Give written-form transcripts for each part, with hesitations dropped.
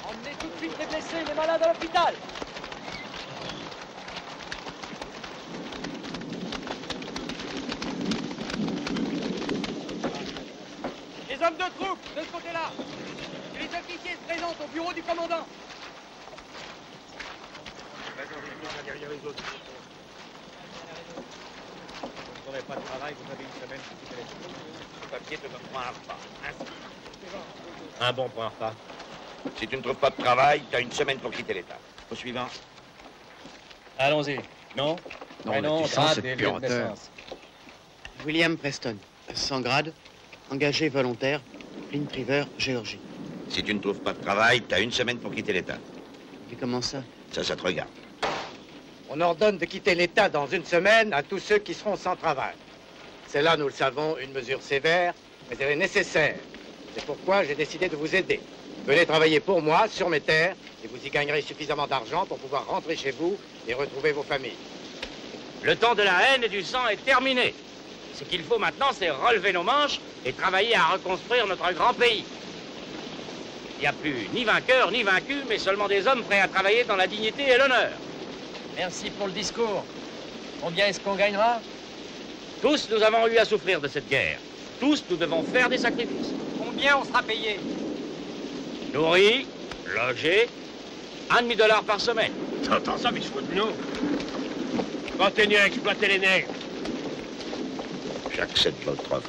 Emmenez tout de suite les blessés, les malades à l'hôpital. Les hommes de troupe, de ce côté-là. Que les officiers se présentent au bureau du commandant. Derrière les autres. Vous n'aurez pas de travail, vous avez une semaine pour quitter les choses. Le papier te donnera un repas. Un bon pour un repas. Si tu ne trouves pas de travail, tu as une semaine pour quitter l'État. Au suivant. Allons-y. Non? Non, tu sens cette puanteur. William Preston, 100 grades, engagé volontaire, Flint River, Géorgie. Si tu ne trouves pas de travail, tu as une semaine pour quitter l'État. Et comment ça? Ça te regarde. On ordonne de quitter l'État dans une semaine à tous ceux qui seront sans travail. C'est là, nous le savons, une mesure sévère, mais elle est nécessaire. C'est pourquoi j'ai décidé de vous aider. Venez travailler pour moi, sur mes terres, et vous y gagnerez suffisamment d'argent pour pouvoir rentrer chez vous et retrouver vos familles. Le temps de la haine et du sang est terminé. Ce qu'il faut maintenant, c'est relever nos manches et travailler à reconstruire notre grand pays. Il n'y a plus ni vainqueur ni vaincu, mais seulement des hommes prêts à travailler dans la dignité et l'honneur. Merci pour le discours. Combien est-ce qu'on gagnera? Tous, nous avons eu à souffrir de cette guerre. Tous, nous devons faire des sacrifices. Combien on sera payé? Nourris, logés, $1,5 par semaine. T'entends ça, mais je fous de nous. Continue à exploiter les nègres. J'accepte votre offre.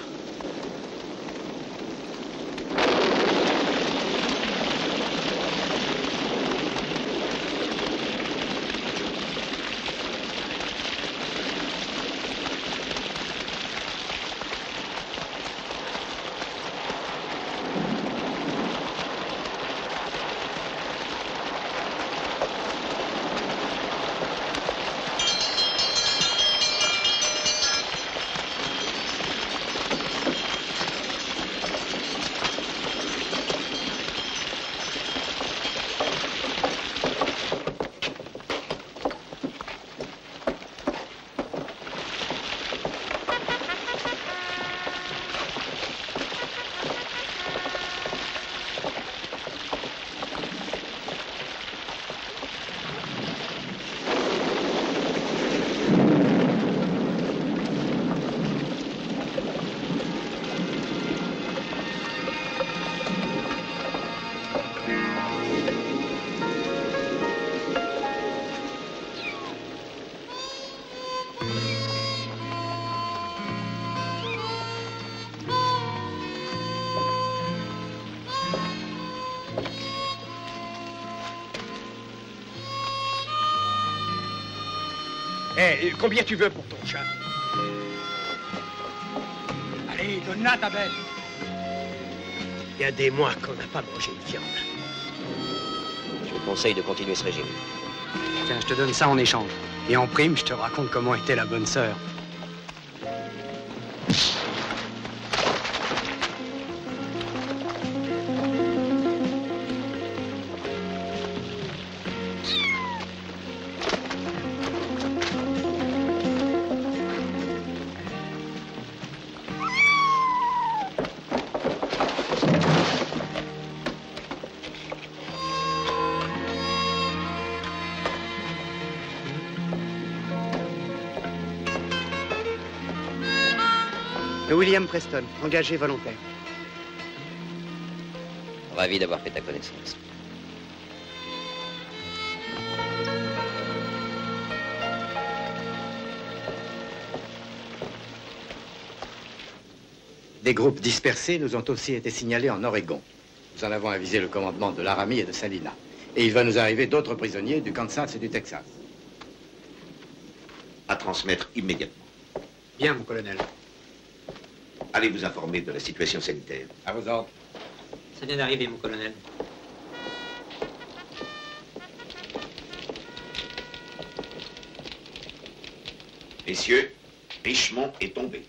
Hé, combien tu veux pour ton chat? Allez, donne-la ta bête. Il y a des mois qu'on n'a pas mangé de viande. Je vous conseille de continuer ce régime. Tiens, je te donne ça en échange. Et en prime, je te raconte comment était la bonne sœur. William Preston, engagé volontaire. Ravi d'avoir fait ta connaissance. Des groupes dispersés nous ont aussi été signalés en Oregon. Nous en avons avisé le commandement de Laramie et de Salina. Et il va nous arriver d'autres prisonniers du Kansas et du Texas. À transmettre immédiatement. Bien, mon colonel. Allez vous informer de la situation sanitaire. À vos ordres. Ça vient d'arriver, mon colonel. Messieurs, Richmond est tombé.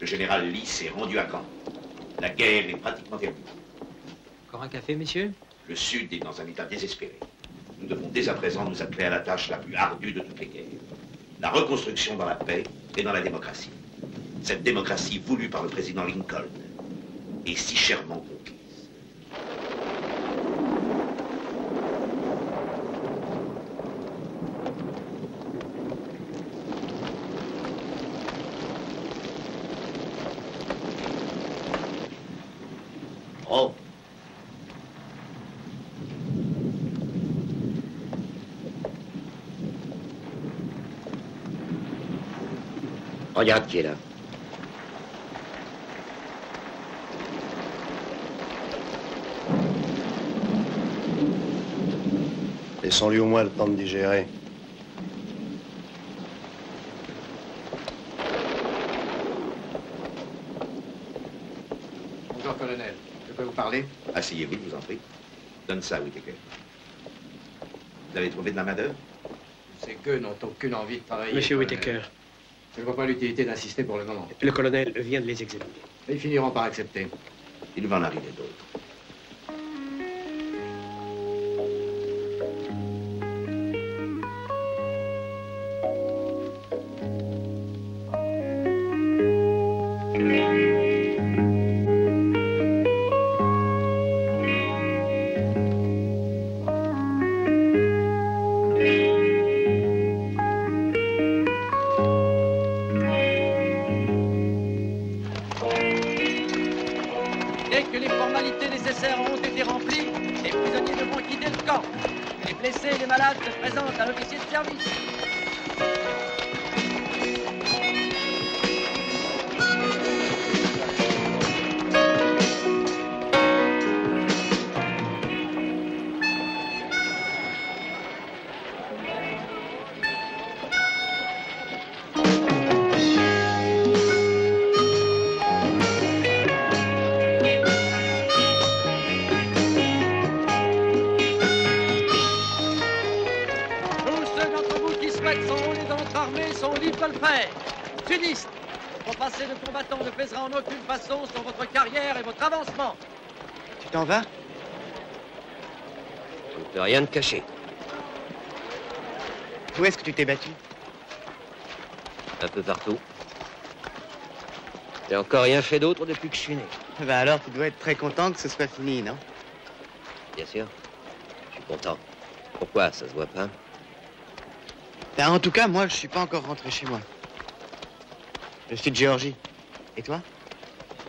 Le général Lee s'est rendu à Caen. La guerre est pratiquement terminée. Encore un café, messieurs? Le Sud est dans un état désespéré. Nous devons dès à présent nous atteler à la tâche la plus ardue de toutes les guerres. La reconstruction dans la paix et dans la démocratie. Cette démocratie voulue par le président Lincoln et si chèrement conquise. Oh. Regarde qui est là. Laissons-lui au moins le temps de digérer. Bonjour, colonel. Je peux vous parler? Asseyez-vous, je vous en prie. Donne ça, Whittaker. Vous avez trouvé de la main-d'œuvre? Ces gueux n'ont aucune envie de travailler. Monsieur colonel. Whittaker, Je ne vois pas l'utilité d'insister pour le moment. le colonel vient de les examiner. Ils finiront par accepter. Il va en arriver d'autres. Dès que les formalités nécessaires ont été remplies, les prisonniers devront quitter le camp. Les blessés et les malades se présentent à l'officier de service. De le faire. Sudistes, votre passé de combattant ne pèsera en aucune façon sur votre carrière et votre avancement. Tu t'en vas? Je ne peux rien te cacher. Où est-ce que tu t'es battu? Un peu partout. J'ai encore rien fait d'autre depuis que je suis né. Ben alors, tu dois être très content que ce soit fini, non? Bien sûr. Je suis content. Pourquoi? Ça se voit pas? Ben, en tout cas, moi, je suis pas encore rentré chez moi. Je suis de Géorgie. Et toi?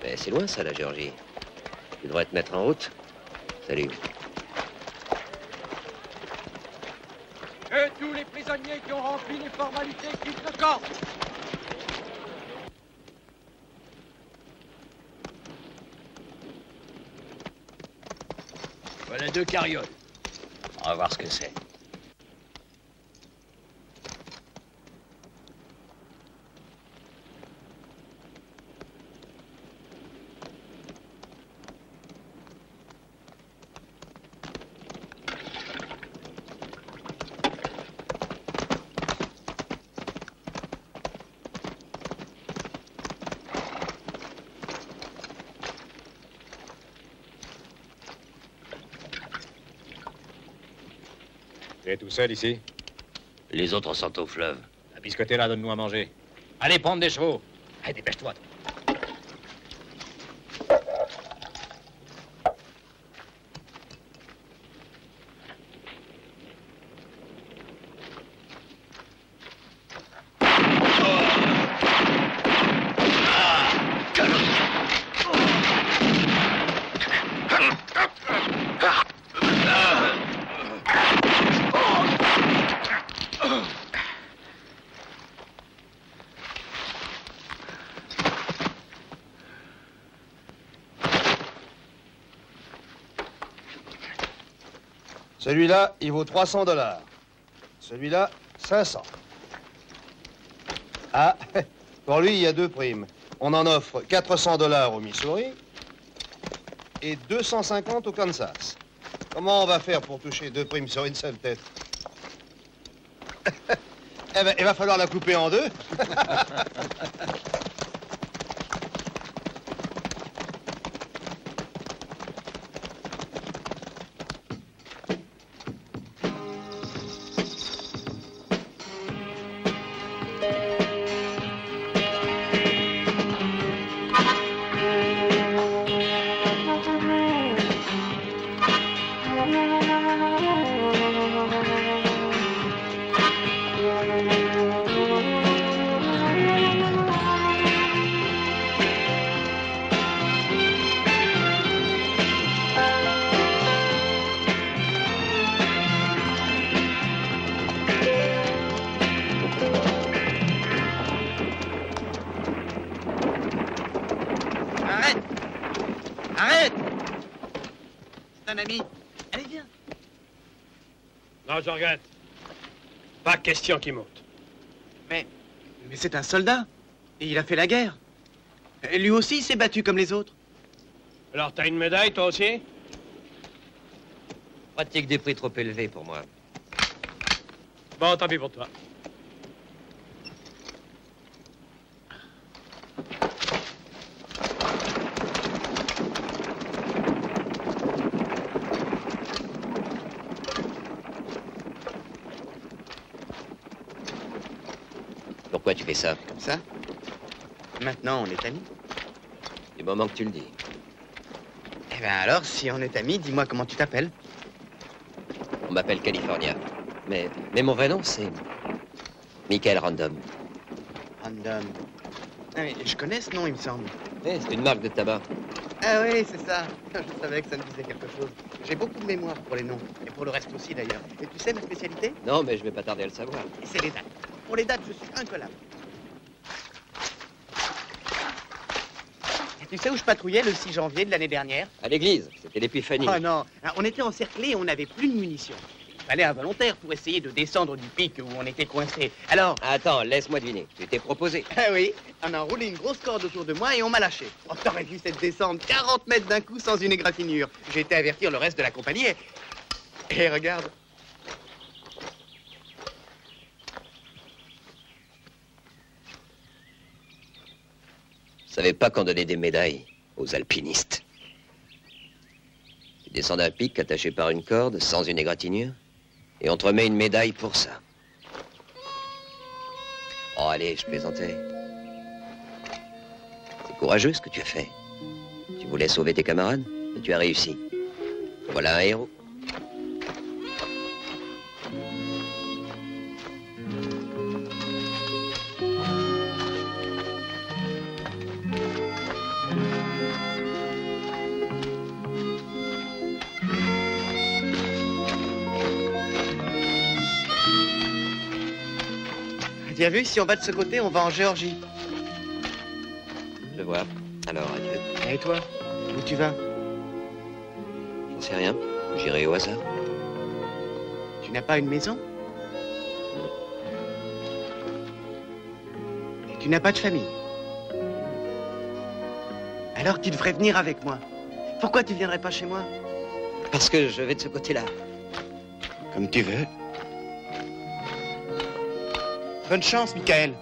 Mais c'est loin, ça, la Géorgie. Tu devrais te mettre en route. Salut. Que tous les prisonniers qui ont rempli les formalités quittent le camp. Voilà 2 carrioles. On va voir ce que c'est. Tu es tout seul ici? Les autres sont au fleuve. Puisque t'es là, donne-nous à manger. Allez, prendre des chevaux. Allez, dépêche-toi. Celui-là, il vaut 300 $. Celui-là, 500. Ah, pour lui, il y a 2 primes. On en offre 400 $ au Missouri et 250 au Kansas. Comment on va faire pour toucher 2 primes sur une seule tête? Eh ben, il va falloir la couper en 2. Arrête! Arrête! C'est un ami. Allez, viens. Non, je regrette. Pas question qu'il monte. Mais c'est un soldat. Et il a fait la guerre. Et lui aussi, il s'est battu comme les autres. Alors, t'as une médaille, toi aussi? Pratique des prix trop élevés pour moi. Bon, tant pis pour toi. Pourquoi tu fais ça? Comme ça. Maintenant, on est amis. Du moment que tu le dis. Eh bien alors, si on est amis, dis-moi comment tu t'appelles. On m'appelle California. Mais mon vrai nom, c'est Michael Random. Random. Ah, mais je connais ce nom, il me semble. Eh, c'est une marque de tabac. Ah oui, c'est ça. Je savais que ça me disait quelque chose. J'ai beaucoup de mémoire pour les noms. Et pour le reste aussi, d'ailleurs. Et tu sais ma spécialité? Non, mais je vais pas tarder à le savoir. C'est les dates. Pour les dates, je suis incollable. Et tu sais où je patrouillais le 6 janvier de l'année dernière? À l'église, c'était l'épiphanie. Oh non, on était encerclés et on n'avait plus de munitions. Il fallait un volontaire pour essayer de descendre du pic où on était coincés. Alors... Attends, laisse-moi deviner. Tu t'es proposé. Ah oui, on a enroulé une grosse corde autour de moi et on m'a lâché. Oh, t'aurais vu cette descente, 40 mètres d'un coup sans une égratignure. J'ai été avertir le reste de la compagnie et regarde. Je savais pas qu'on donnait des médailles aux alpinistes. Tu descends d'un pic attaché par une corde, sans une égratignure, et on te remet une médaille pour ça. Oh, allez, je plaisantais. C'est courageux ce que tu as fait. Tu voulais sauver tes camarades, et tu as réussi. Voilà un héros. Tu as vu, si on va de ce côté, on va en Géorgie. Je vois. Alors, adieu. Et toi, où tu vas? J'en sais rien. J'irai au hasard. Tu n'as pas une maison? Et tu n'as pas de famille? Alors tu devrais venir avec moi. Pourquoi tu viendrais pas chez moi? Parce que je vais de ce côté-là. Comme tu veux. Bonne chance, Michael.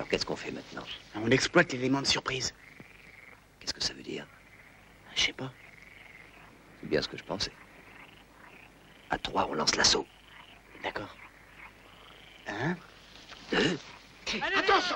Qu'est-ce qu'on fait maintenant? On exploite l'élément de surprise. Qu'est-ce que ça veut dire? Je sais pas. C'est bien ce que je pensais. À 3, on lance l'assaut. D'accord. 1, 2... Allez, attention!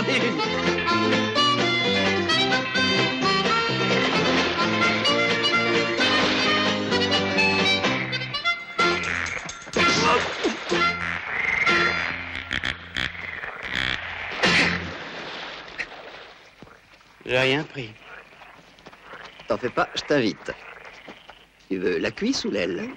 J'en ai une. J'ai rien pris. T'en fais pas, je t'invite. Tu veux la cuisse ou l'aile?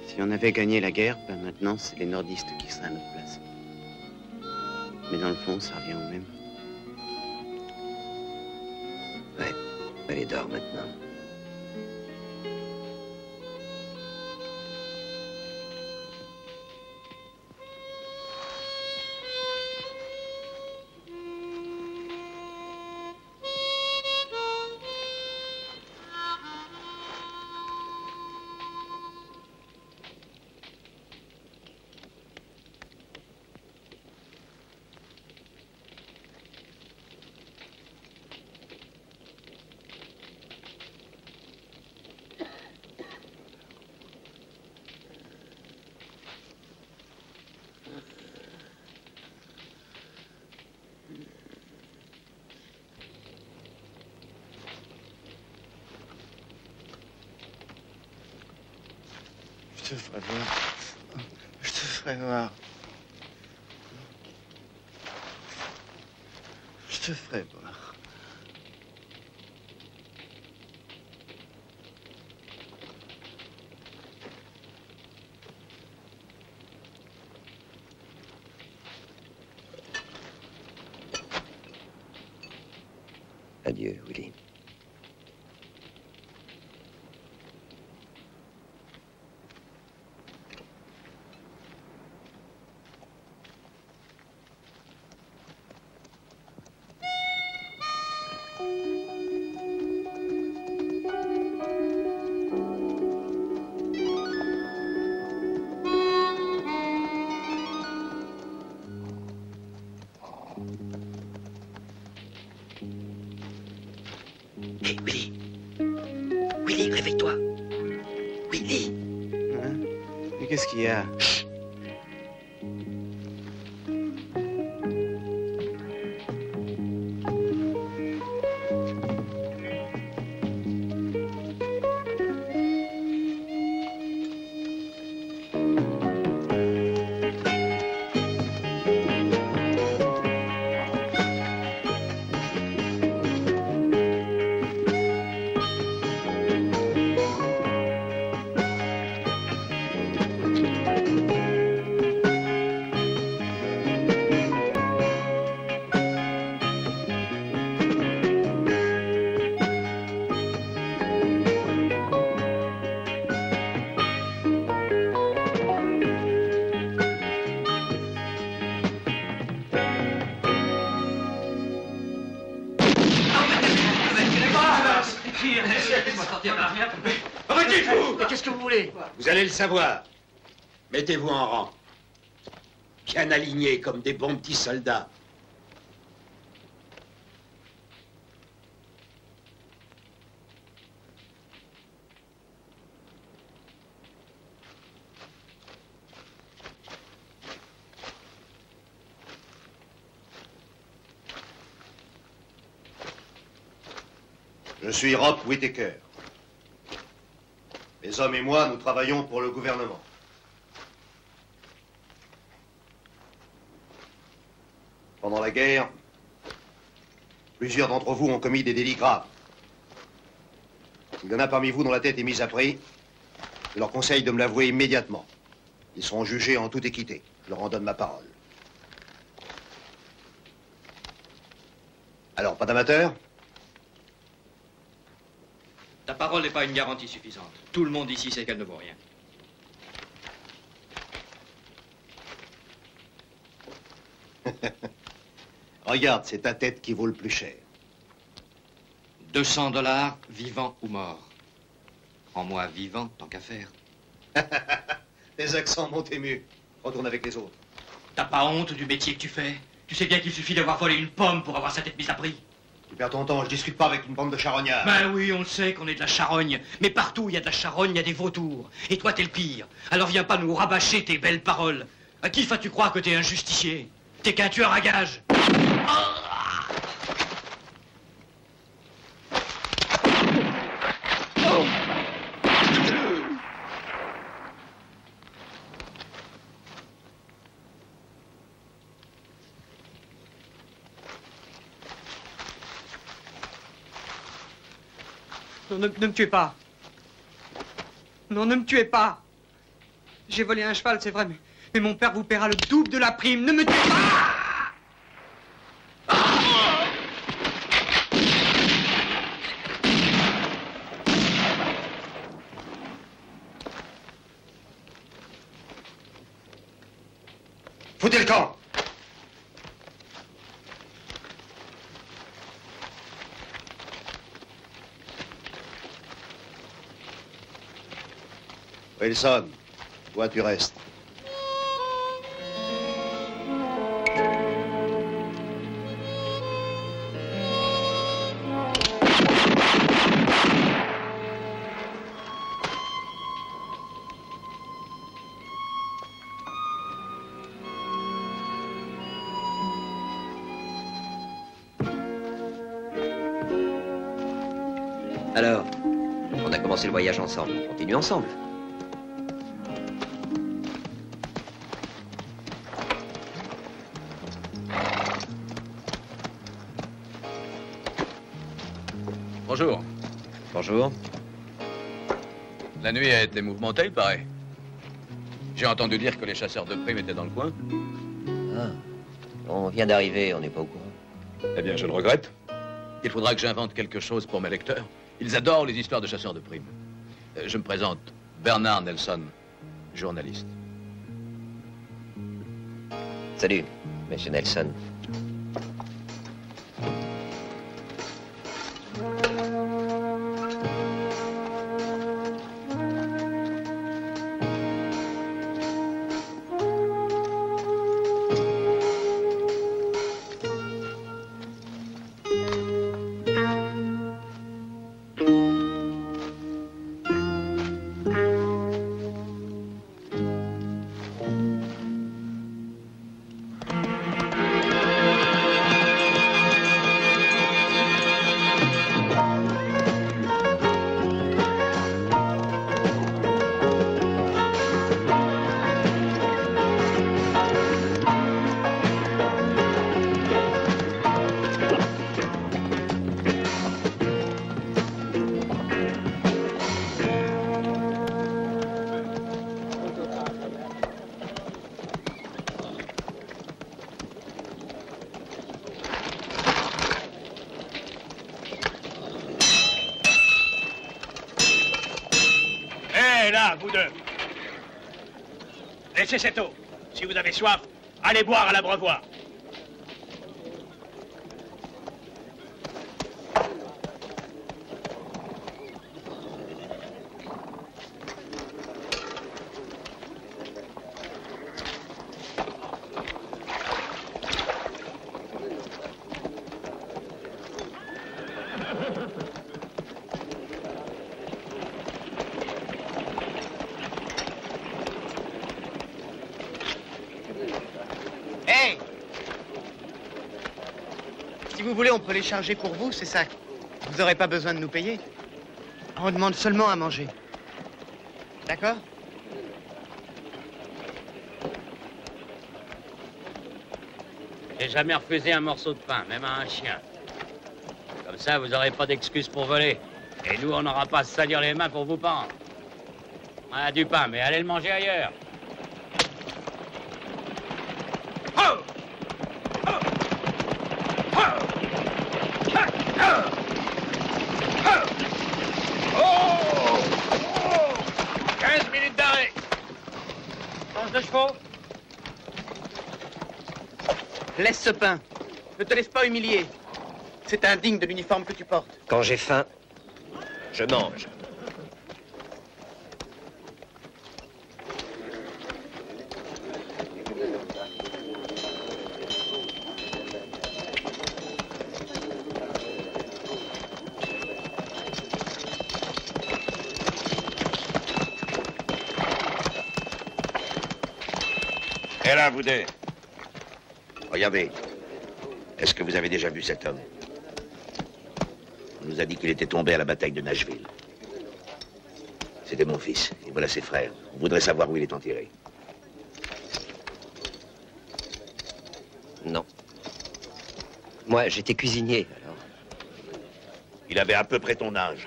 Si on avait gagné la guerre, ben maintenant, c'est les nordistes qui seraient à notre place. Mais dans le fond, ça revient au même. Ouais, allez, dors maintenant. Je te ferai voir. Je te ferai voir. Je te ferai voir. Adieu, Willy. Hé, Willy. Willy, réveille-toi. Willy. Hein? Mais qu'est-ce qu'il y a? Chut. Arrêtez-vous! Mais qu'est-ce que vous voulez? Vous allez le savoir. Mettez-vous en rang. Bien alignés comme des bons petits soldats. Je suis Rock Whittaker. Mes Mes hommes et moi, nous travaillons pour le gouvernement. Pendant la guerre, plusieurs d'entre vous ont commis des délits graves. Il y en a parmi vous dont la tête est mise à prix. Je leur conseille de me l'avouer immédiatement. Ils seront jugés en toute équité. Je leur en donne ma parole. Alors, pas d'amateur? Ta parole n'est pas une garantie suffisante. Tout le monde ici sait qu'elle ne vaut rien. Regarde, c'est ta tête qui vaut le plus cher. 200 $, vivant ou mort. Prends-moi vivant, tant qu'à faire. Les accents m'ont ému. Retourne avec les autres. T'as pas honte du métier que tu fais? Tu sais bien qu'il suffit d'avoir volé une pomme pour avoir sa tête mise à prix. Tu perds ton temps, je discute pas avec une bande de charognards. Ben oui, on le sait qu'on est de la charogne. Mais partout où il y a de la charogne, il y a des vautours. Et toi, t'es le pire. Alors viens pas nous rabâcher tes belles paroles. À qui vas-tu croire que t'es un justicier? T'es qu'un tueur à gages. Non, ne me tuez pas. Non, ne me tuez pas. J'ai volé un cheval, c'est vrai, mais mon père vous paiera le double de la prime. Ne me tuez pas. Foutez le camp! Wilson, toi tu restes. Alors, on a commencé le voyage ensemble. On continue ensemble. Bonjour. Bonjour. La nuit a été mouvementée, il paraît. J'ai entendu dire que les chasseurs de primes étaient dans le coin. Ah. On vient d'arriver, on n'est pas au courant. Eh bien, je le regrette. Il faudra que j'invente quelque chose pour mes lecteurs. Ils adorent les histoires de chasseurs de primes. Je me présente, Bernard Nelson, journaliste. Salut, monsieur Nelson. Là, vous deux. Laissez cette eau. Si vous avez soif, allez boire à l'abreuvoir. Si vous voulez, on peut les charger pour vous, c'est ça. Vous n'aurez pas besoin de nous payer. On demande seulement à manger. D'accord? J'ai jamais refusé un morceau de pain, même à un chien. Comme ça, vous n'aurez pas d'excuses pour voler. Et nous, on n'aura pas à se salir les mains pour vous pendre. On a du pain, mais allez le manger ailleurs. De chevaux. Laisse ce pain. Ne te laisse pas humilier. C'est indigne de l'uniforme que tu portes. Quand j'ai faim, je mange. Et là, vous deux. Regardez. Est-ce que vous avez déjà vu cet homme? On nous a dit qu'il était tombé à la bataille de Nashville. C'était mon fils. Et voilà ses frères. On voudrait savoir où il est enterré. Non. Moi, j'étais cuisinier, alors. Il avait à peu près ton âge.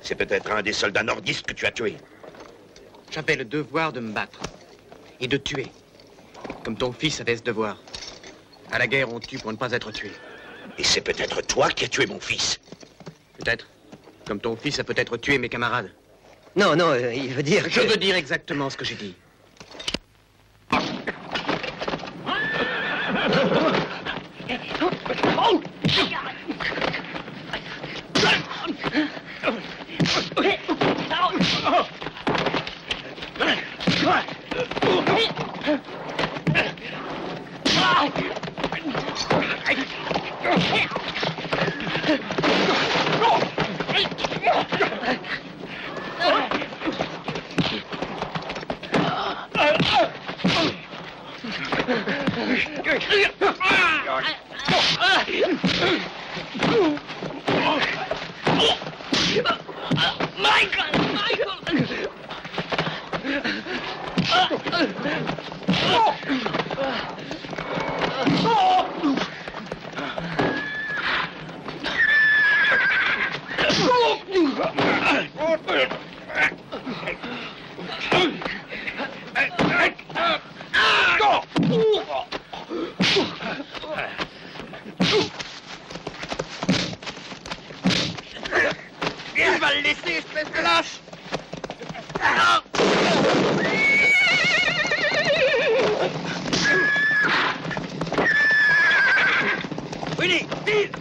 C'est peut-être un des soldats nordistes que tu as tué. J'avais le devoir de me battre. Et de tuer. Comme ton fils avait ce devoir. À la guerre, on tue pour ne pas être tué. Et c'est peut-être toi qui as tué mon fils. Peut-être. Comme ton fils a peut-être tué mes camarades. Non, non, il veut dire Je veux dire exactement ce que j'ai dit. Tu vas le laisser, espèce de lâche! Willy, vite!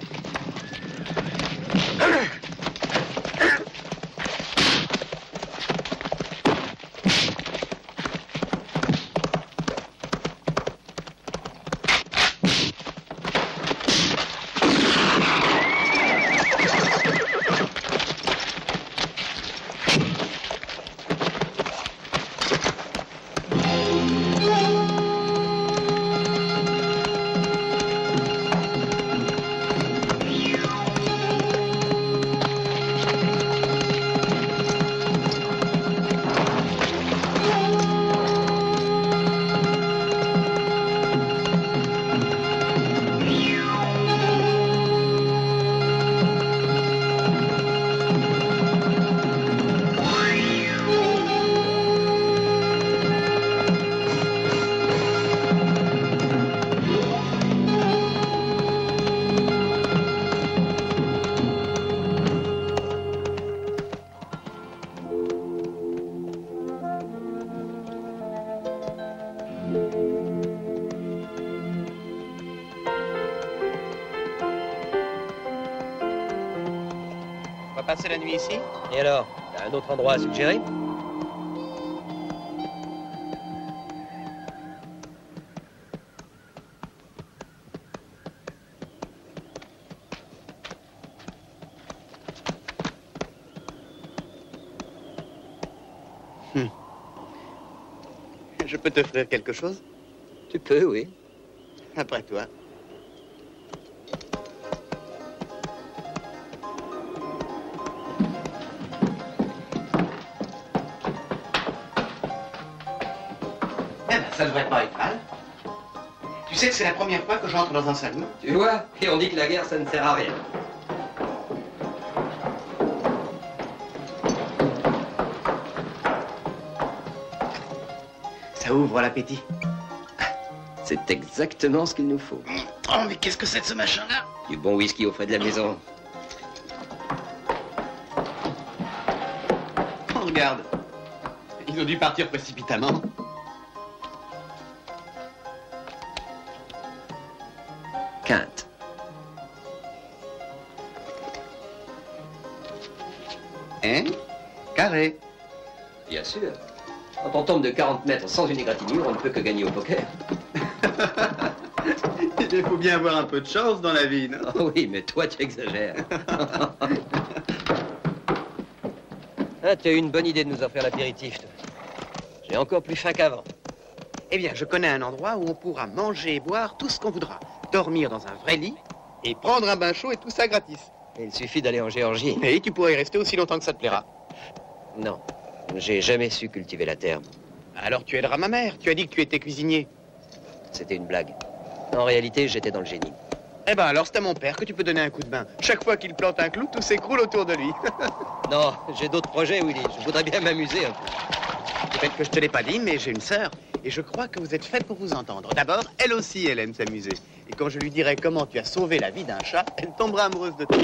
On va passer la nuit ici? Et alors, t'as un autre endroit à suggérer? Je peux t'offrir quelque chose? Tu peux, oui. Après toi. devrait pas être mal. Tu sais que c'est la première fois que j'entre dans un salon. Tu vois, et on dit que la guerre, ça ne sert à rien. Ça ouvre l'appétit. C'est exactement ce qu'il nous faut. Oh, mais qu'est-ce que c'est que ce machin-là? Du bon whisky au frais de la maison. Oh, regarde. Ils ont dû partir précipitamment. Quinte. Hein? Carré. Bien sûr. Quand on tombe de 40 mètres sans une égratignure, on ne peut que gagner au poker. Il faut bien avoir un peu de chance dans la vie, non? Oh oui, mais toi, tu exagères. Ah, tu as eu une bonne idée de nous offrir l'apéritif, toi. J'ai encore plus faim qu'avant. Eh bien, je connais un endroit où on pourra manger et boire tout ce qu'on voudra. Dormir dans un vrai lit et prendre un bain chaud et tout ça gratis. Il suffit d'aller en Géorgie. Et tu pourrais y rester aussi longtemps que ça te plaira. Non, j'ai jamais su cultiver la terre. Alors tu aideras ma mère. Tu as dit que tu étais cuisinier. C'était une blague. En réalité, j'étais dans le génie. Eh ben alors c'est à mon père que tu peux donner un coup de main. Chaque fois qu'il plante un clou, tout s'écroule autour de lui. Non, j'ai d'autres projets, Willy. Je voudrais bien m'amuser un peu. Peut-être que je te l'ai pas dit, mais j'ai une sœur. Et je crois que vous êtes faites pour vous entendre. D'abord, elle aussi, elle aime s'amuser. Et quand je lui dirai comment tu as sauvé la vie d'un chat, elle tombera amoureuse de toi.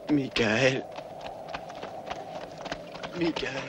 Michael. Michael.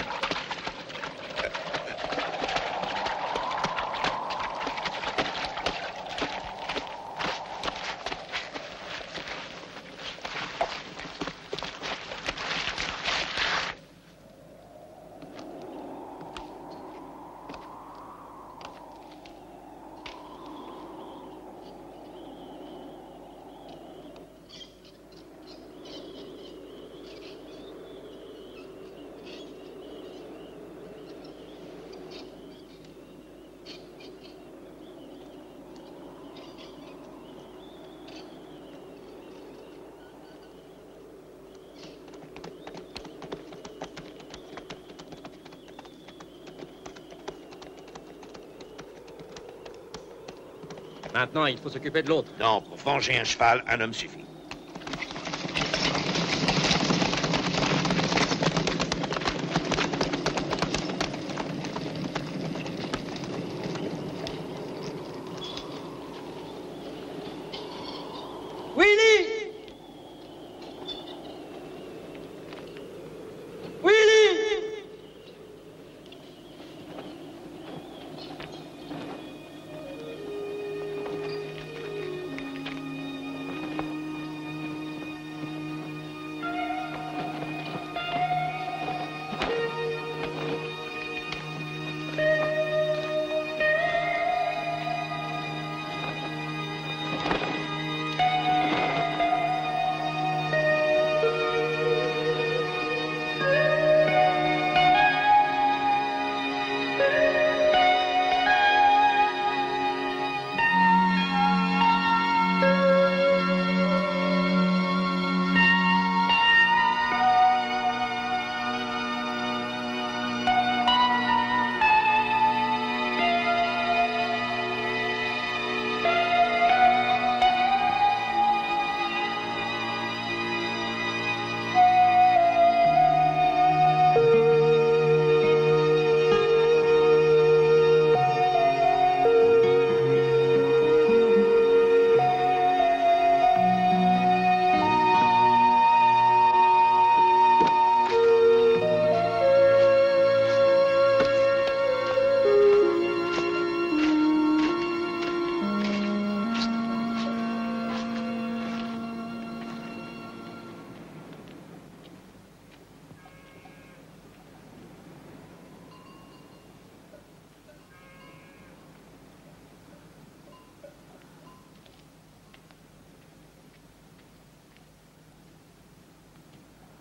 Maintenant, il faut s'occuper de l'autre. Non, pour venger un cheval, un homme suffit.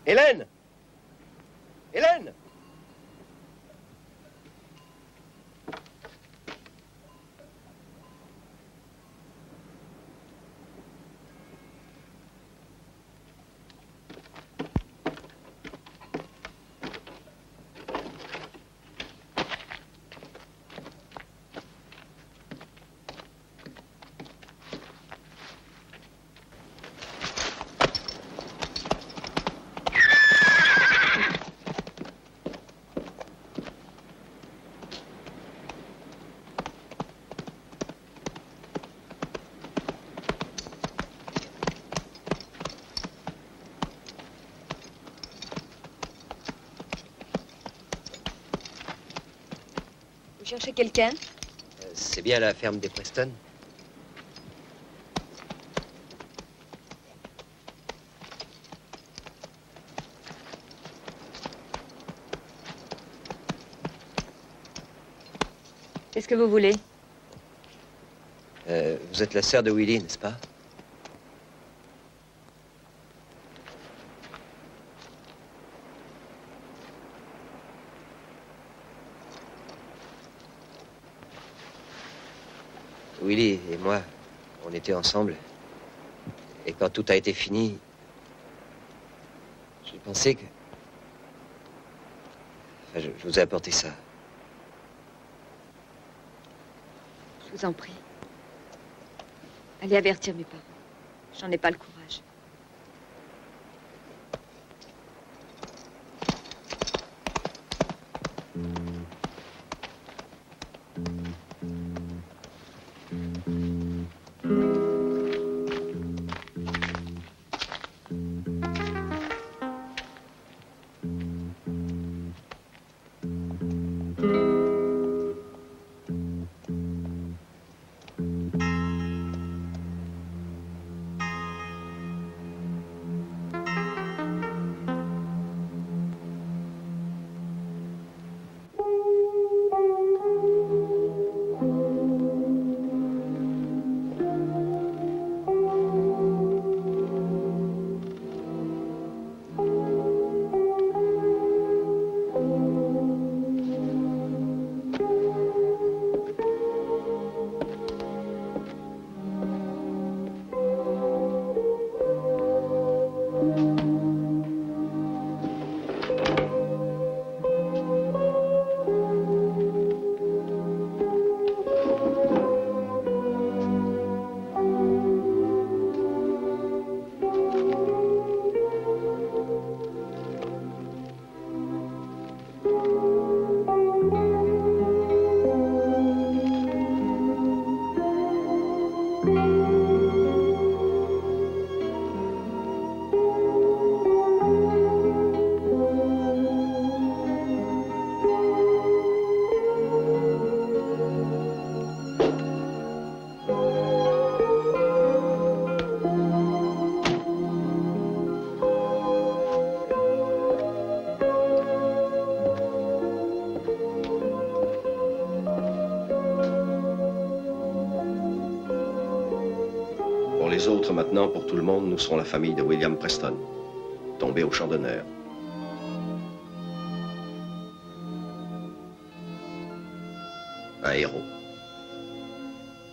Hélène! Hélène! Vous cherchez quelqu'un? C'est bien la ferme des Preston? Qu'est-ce que vous voulez? Vous êtes la sœur de Willie, n'est-ce pas? Willie et moi, on était ensemble. Et quand tout a été fini, j'ai pensé que... Enfin, je vous ai apporté ça. Je vous en prie. Allez avertir mes parents. J'en ai pas le courage. Les autres, maintenant, pour tout le monde, nous serons la famille de William Preston, tombé au champ d'honneur. Un héros.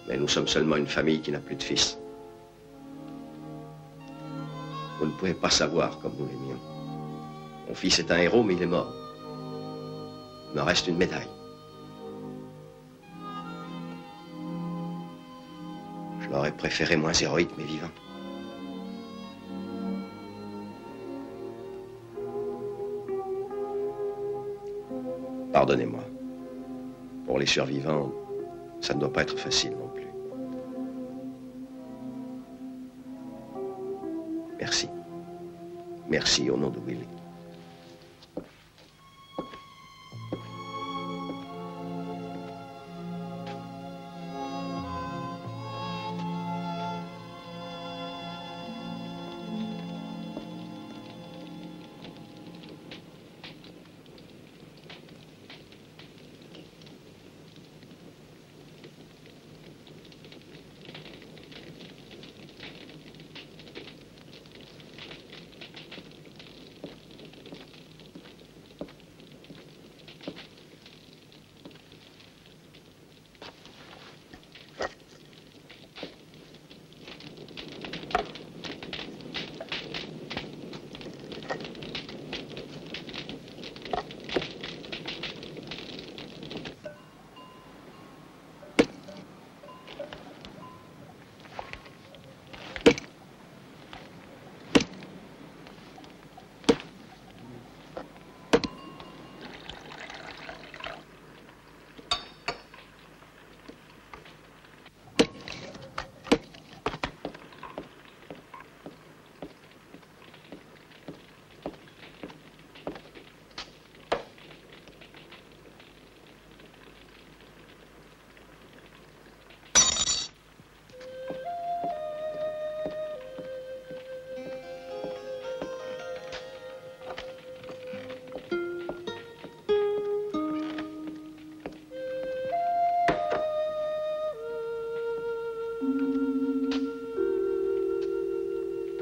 Mais nous sommes seulement une famille qui n'a plus de fils. Vous ne pouvez pas savoir comme nous l'aimions. Mon fils est un héros, mais il est mort. Il me reste une médaille. Je l'aurais préféré moins héroïque, mais vivant. Pardonnez-moi. Pour les survivants, ça ne doit pas être facile non plus. Merci. Merci au nom de Willie.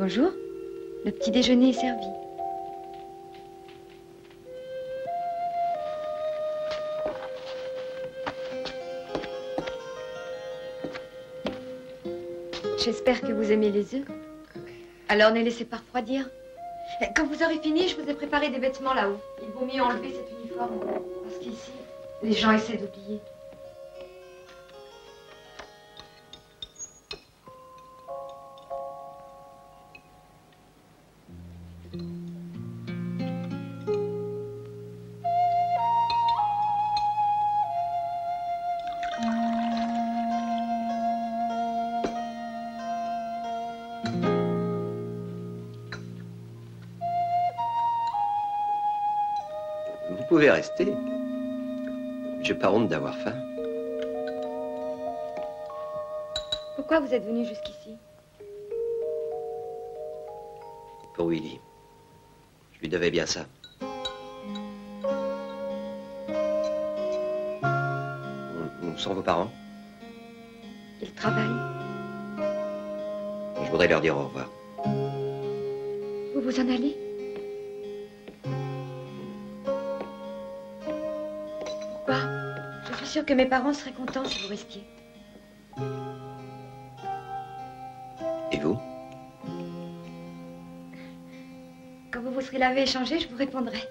Bonjour. Le petit déjeuner est servi. J'espère que vous aimez les œufs. Alors ne laissez pas refroidir. Quand vous aurez fini, je vous ai préparé des vêtements là-haut. Il vaut mieux enlever cet uniforme. Parce qu'ici, les gens essaient d'oublier. Vous pouvez rester. J'ai pas honte d'avoir faim. Pourquoi vous êtes venu jusqu'ici? Pour Willy. Je lui devais bien ça. Où sont vos parents? Ils travaillent. Je voudrais leur dire au revoir. Vous vous en allez? Pourquoi? Je suis sûre que mes parents seraient contents si vous restiez. Et vous? Quand vous vous serez lavé et changé, je vous répondrai.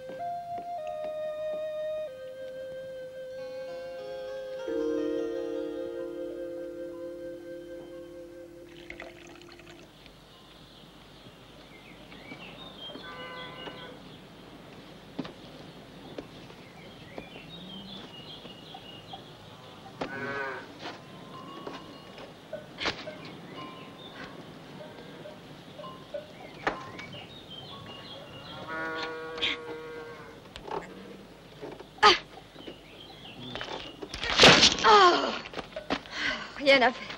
Rien à faire.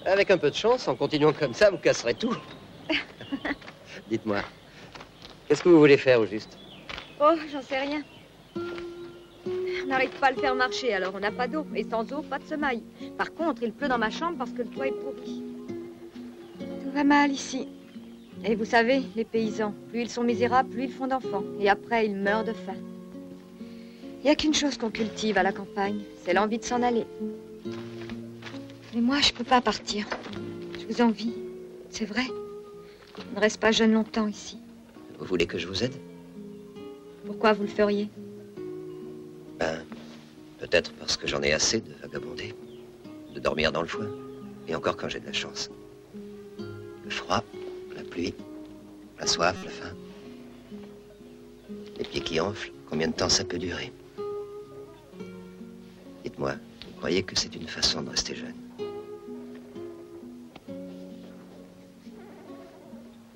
Avec un peu de chance, en continuant comme ça, vous casserez tout. Dites-moi, qu'est-ce que vous voulez faire au juste? Oh, j'en sais rien. On n'arrive pas à le faire marcher, alors on n'a pas d'eau. Et sans eau, pas de semaille. Par contre, il pleut dans ma chambre parce que le toit est pourri. Tout va mal ici. Et vous savez, les paysans, plus ils sont misérables, plus ils font d'enfants. Et après, ils meurent de faim. Il n'y a qu'une chose qu'on cultive à la campagne, c'est l'envie de s'en aller. Mais moi, je peux pas partir. Je vous envie. C'est vrai. On ne reste pas jeune longtemps ici. Vous voulez que je vous aide? Pourquoi vous le feriez? Ben, peut-être parce que j'en ai assez de vagabonder, de dormir dans le foin. Et encore quand j'ai de la chance. Le froid, la pluie, la soif, la faim. Les pieds qui enflent, combien de temps ça peut durer? Dites-moi, vous croyez que c'est une façon de rester jeune?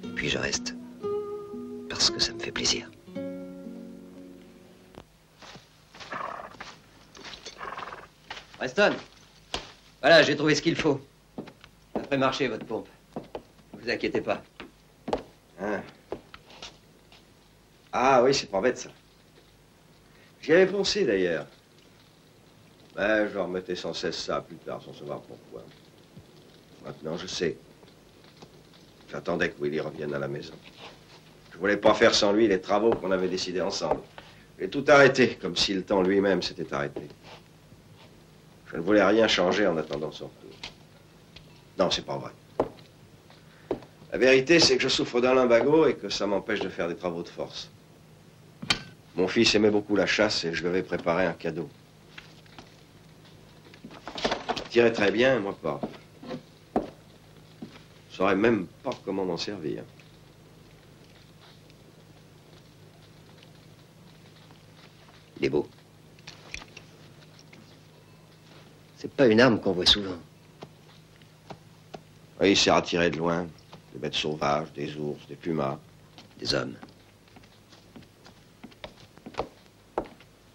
Et puis je reste parce que ça me fait plaisir. Preston, voilà, j'ai trouvé ce qu'il faut. Ça ferait marcher votre pompe. Ne vous inquiétez pas. Hein. Ah oui, c'est pas bête ça. J'y avais pensé d'ailleurs. Ben, je remettais sans cesse ça plus tard, sans savoir pourquoi. Maintenant, je sais. J'attendais que Willy revienne à la maison. Je voulais pas faire sans lui les travaux qu'on avait décidés ensemble. J'ai tout arrêté, comme si le temps lui-même s'était arrêté. Je ne voulais rien changer en attendant son retour. Non, c'est pas vrai. La vérité, c'est que je souffre d'un lumbago et que ça m'empêche de faire des travaux de force. Mon fils aimait beaucoup la chasse et je lui avais préparé un cadeau. Il tirait très bien, moi pas. Je saurais même pas comment m'en servir. Il est beau. C'est pas une arme qu'on voit souvent. Oui, il s'est attiré de loin. Des bêtes sauvages, des ours, des pumas. Des hommes.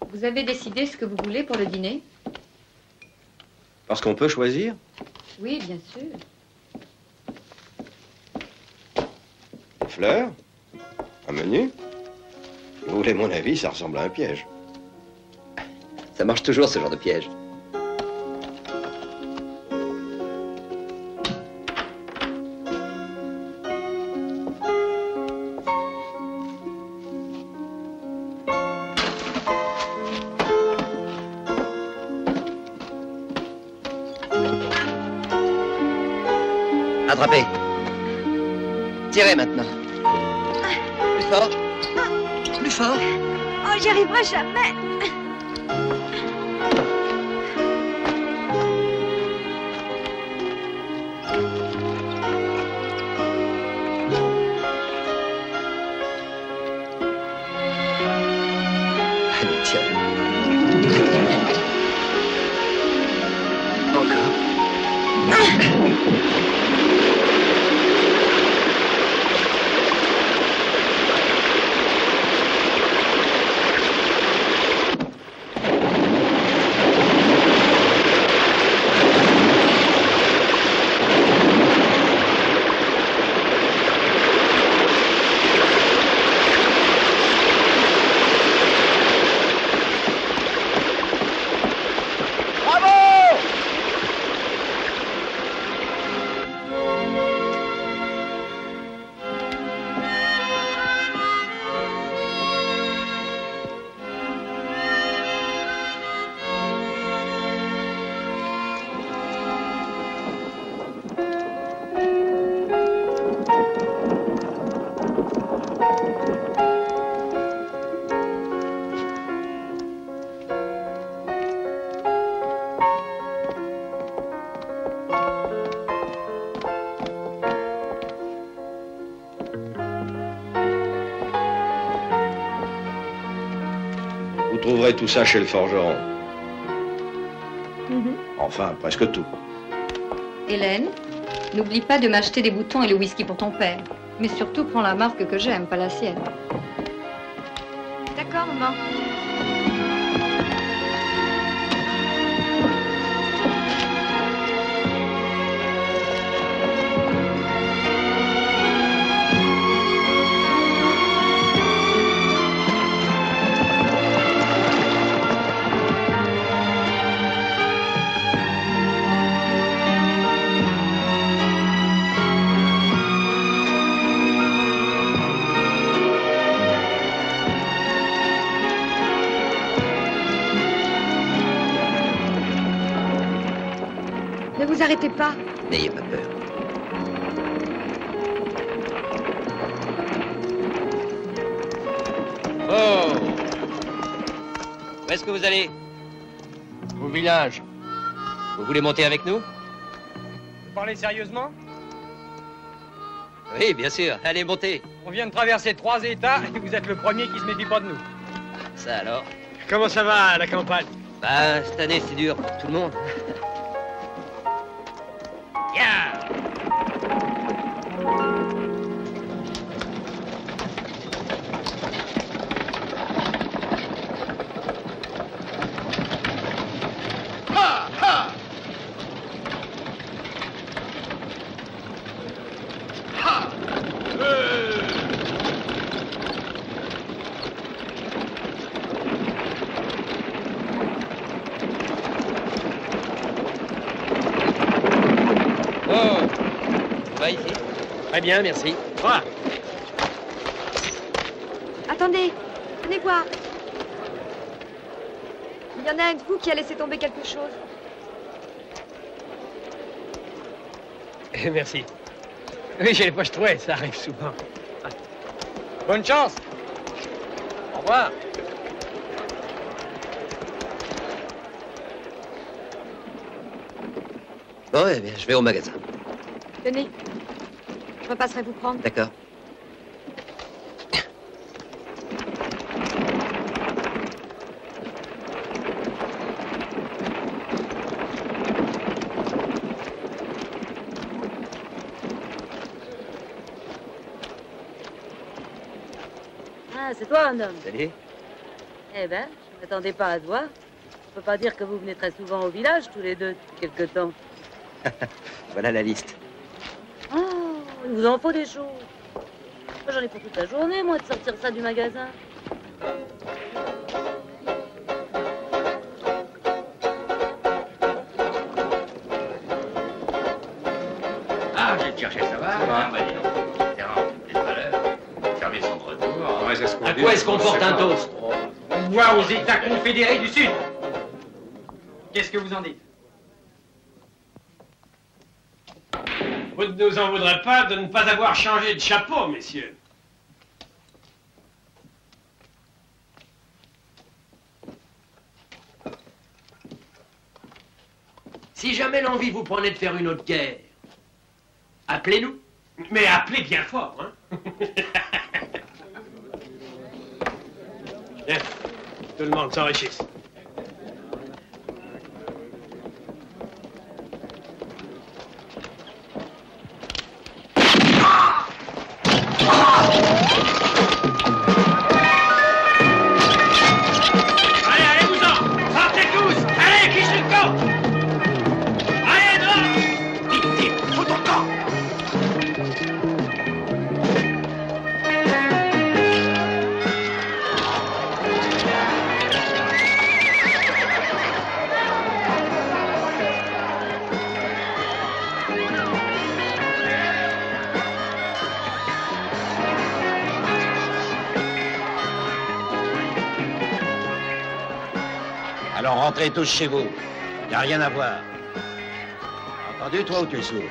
Vous avez décidé ce que vous voulez pour le dîner? Parce qu'on peut choisir? Oui, bien sûr. Des fleurs? Un menu? Si vous voulez mon avis, ça ressemble à un piège. Ça marche toujours, ce genre de piège. Attrapez. Tirez maintenant. Plus fort. Plus fort. Oh, j'y arriverai jamais. Allez, tirez. Encore. Vous trouverez tout ça chez le forgeron. Enfin, presque tout. Hélène, n'oublie pas de m'acheter des boutons et le whisky pour ton père. Mais surtout, prends la marque que j'aime, pas la sienne. D'accord, maman. Ne vous arrêtez pas. N'ayez pas peur. Oh! Où est-ce que vous allez? Au village. Vous voulez monter avec nous? Vous parlez sérieusement? Oui, bien sûr. Allez, montez. On vient de traverser 3 États et vous êtes le premier qui se méfie pas de nous. Ça alors? Comment ça va à la campagne? Bah, cette année, c'est dur pour tout le monde. Ici. Très bien, merci. Voilà. Attendez, venez voir. Il y en a un de vous qui a laissé tomber quelque chose. Merci. Oui, j'ai les poches trouées, ça arrive souvent. Bonne chance. Au revoir. Bon, eh bien, je vais au magasin. Tenez, je repasserai vous prendre. D'accord. Ah, c'est toi un homme. Salut. Eh ben, je ne m'attendais pas à te voir. Je peux pas dire que vous venez très souvent au village, tous les deux, depuis quelque temps. Voilà la liste. Oh, il vous en faut des choses. J'en ai pour toute la journée, moi, de sortir ça du magasin. Ah, j'ai cherché, ça va? Ah, bah dis donc. C'est rare, c'est pas l'heure. Service en retour. À quoi est-ce qu'on porte un toast? Pouvoir aux États confédérés du Sud. Qu'est-ce que vous en dites? Vous ne nous en voudrez pas de ne pas avoir changé de chapeau, messieurs. Si jamais l'envie vous prenait de faire une autre guerre, appelez-nous. Mais appelez bien fort, hein. Bien, tout le monde s'enrichisse. Alors rentrez tous chez vous. Il n'y a rien à voir. Entendu, toi, ou tu es sourd?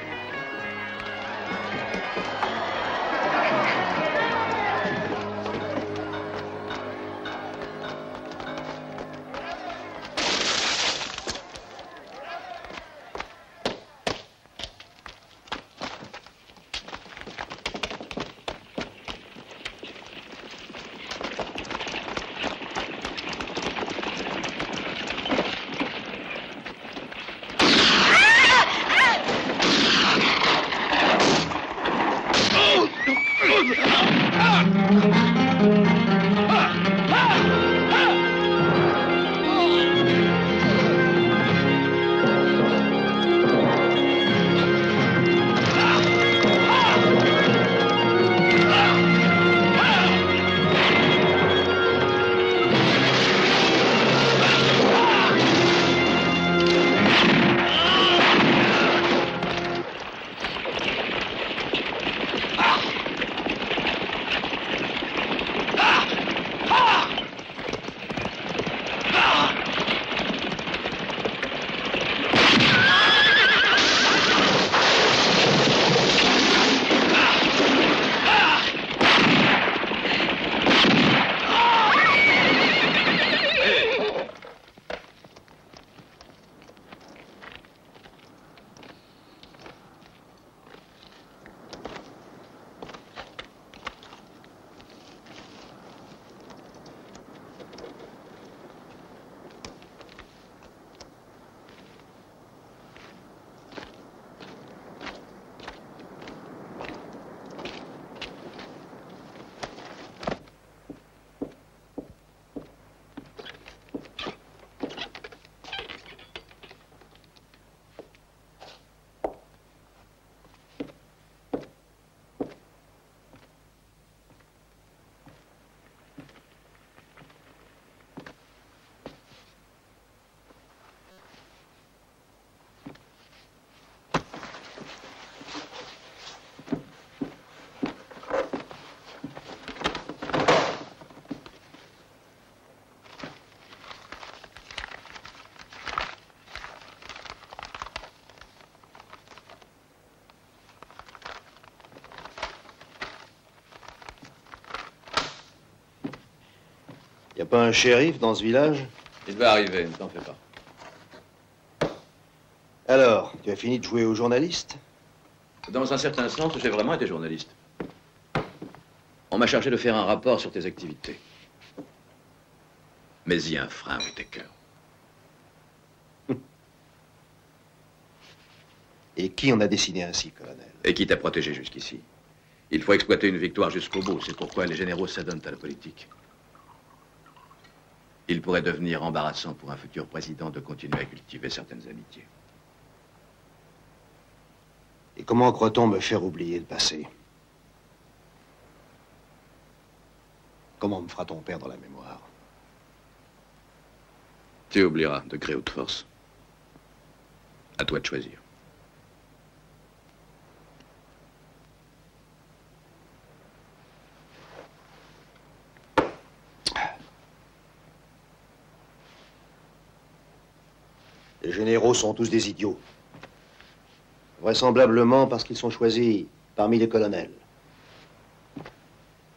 Y a pas un shérif dans ce village? Il va arriver, ne t'en fais pas. Alors, tu as fini de jouer au journaliste? Dans un certain sens, j'ai vraiment été journaliste. On m'a chargé de faire un rapport sur tes activités. Mais il y a un frein, Whittaker. Et qui en a décidé ainsi, colonel? Et qui t'a protégé jusqu'ici? Il faut exploiter une victoire jusqu'au bout. C'est pourquoi les généraux s'adonnent à la politique. Il pourrait devenir embarrassant pour un futur président de continuer à cultiver certaines amitiés. Et comment croit-on me faire oublier le passé? comment me fera-t-on perdre la mémoire? Tu oublieras, de gré ou de force. À toi de choisir. Les généraux sont tous des idiots. Vraisemblablement parce qu'ils sont choisis parmi les colonels.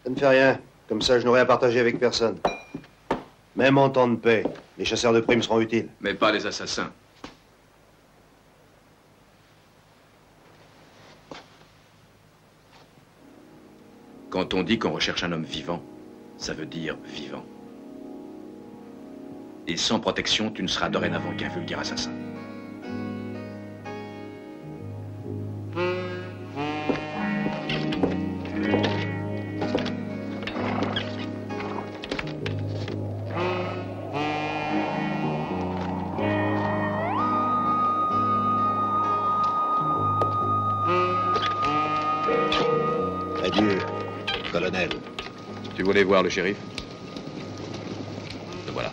Ça ne fait rien. Comme ça, je n'aurai à partager avec personne. Même en temps de paix, les chasseurs de primes seront utiles. Mais pas les assassins. Quand on dit qu'on recherche un homme vivant, ça veut dire vivant. Et sans protection, tu ne seras dorénavant qu'un vulgaire assassin. Adieu, colonel. Tu voulais voir le shérif? Le voilà.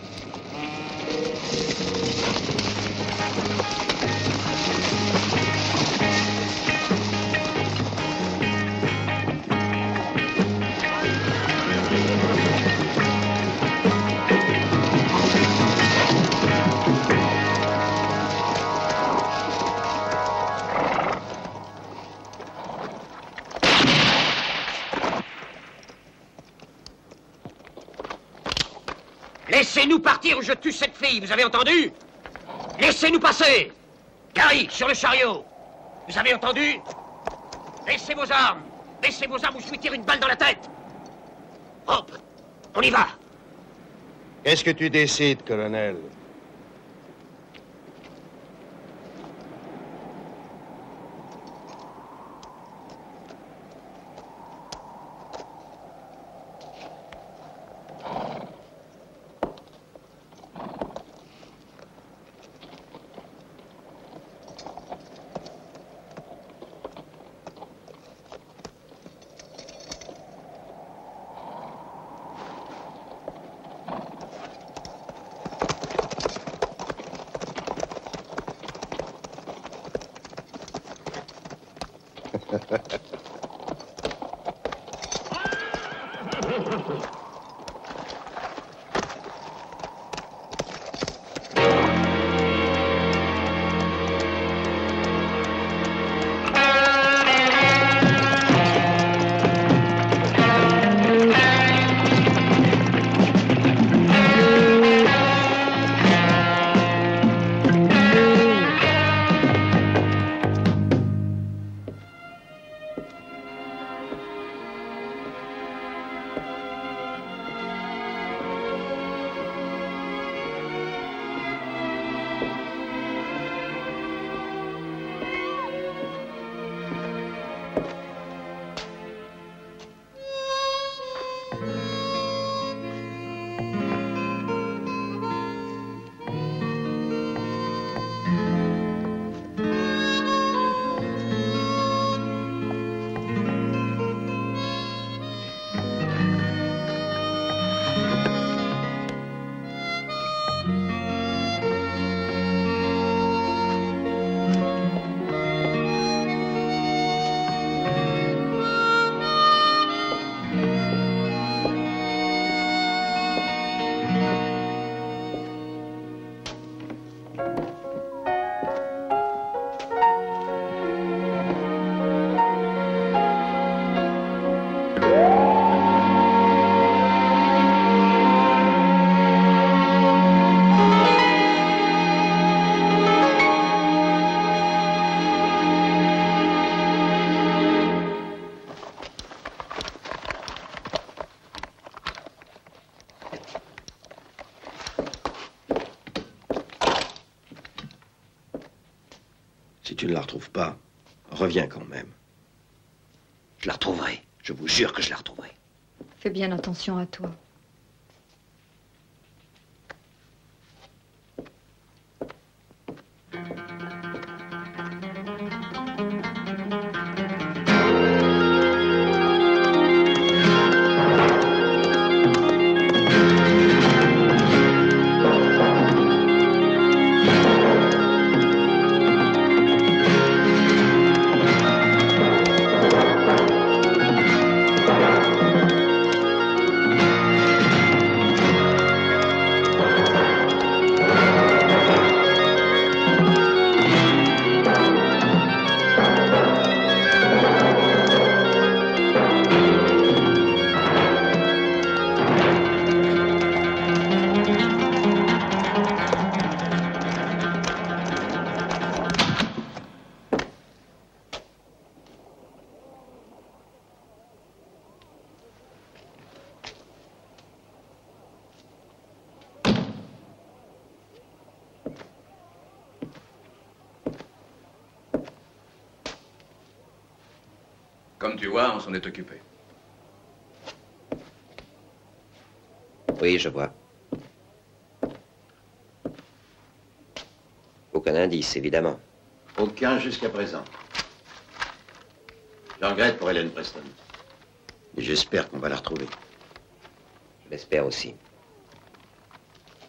Laissez-nous partir ou je tue cette fille, vous avez entendu? Laissez-nous passer! Gary, sur le chariot! Vous avez entendu? Laissez vos armes! Laissez vos armes ou je lui tire une balle dans la tête! Hop! On y va! Qu'est-ce que tu décides, colonel? Si tu ne la retrouves pas, reviens quand même. Je la retrouverai. Je vous jure que je la retrouverai. Fais bien attention à toi. Comme tu vois, on s'en est occupé. Oui, je vois. Aucun indice, évidemment. Aucun jusqu'à présent. Je regrette pour Hélène Preston. Mais j'espère qu'on va la retrouver. Je l'espère aussi.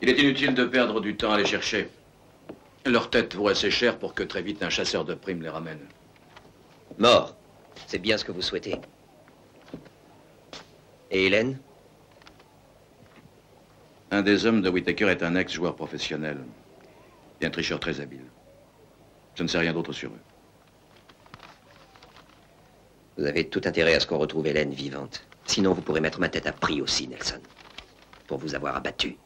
Il est inutile de perdre du temps à les chercher. Leur tête vaut assez cher pour que très vite un chasseur de primes les ramène. Mort. C'est bien ce que vous souhaitez. Et Hélène? Un des hommes de Whittaker est un ex-joueur professionnel. Et un tricheur très habile. Je ne sais rien d'autre sur eux. Vous avez tout intérêt à ce qu'on retrouve Hélène vivante. Sinon, vous pourrez mettre ma tête à prix aussi, Nelson. Pour vous avoir abattu.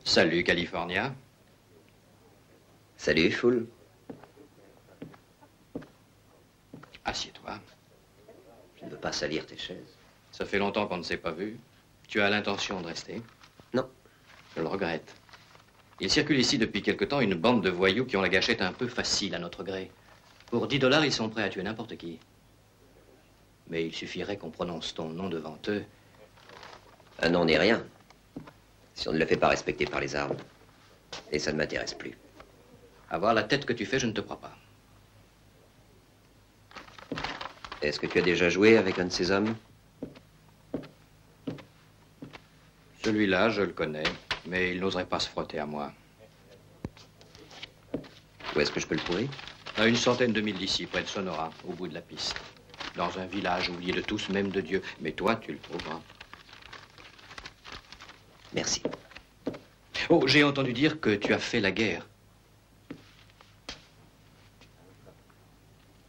Salut, California. Salut, Fool. Assieds-toi. Je ne veux pas salir tes chaises. Ça fait longtemps qu'on ne s'est pas vu. Tu as l'intention de rester? Non. Je le regrette. Il circule ici depuis quelque temps une bande de voyous qui ont la gâchette un peu facile à notre gré. Pour 10 $, ils sont prêts à tuer n'importe qui. Mais il suffirait qu'on prononce ton nom devant eux. Un nom n'est rien. Si on ne le fait pas respecter par les armes. Et ça ne m'intéresse plus. Avoir la tête que tu fais, je ne te crois pas. Est-ce que tu as déjà joué avec un de ces hommes? Celui-là, je le connais, mais il n'oserait pas se frotter à moi. Où est-ce que je peux le trouver? À une centaine de milles d'ici, près de Sonora, au bout de la piste. Dans un village oublié de tous, même de Dieu. Mais toi, tu le trouveras. Merci. Oh, j'ai entendu dire que tu as fait la guerre.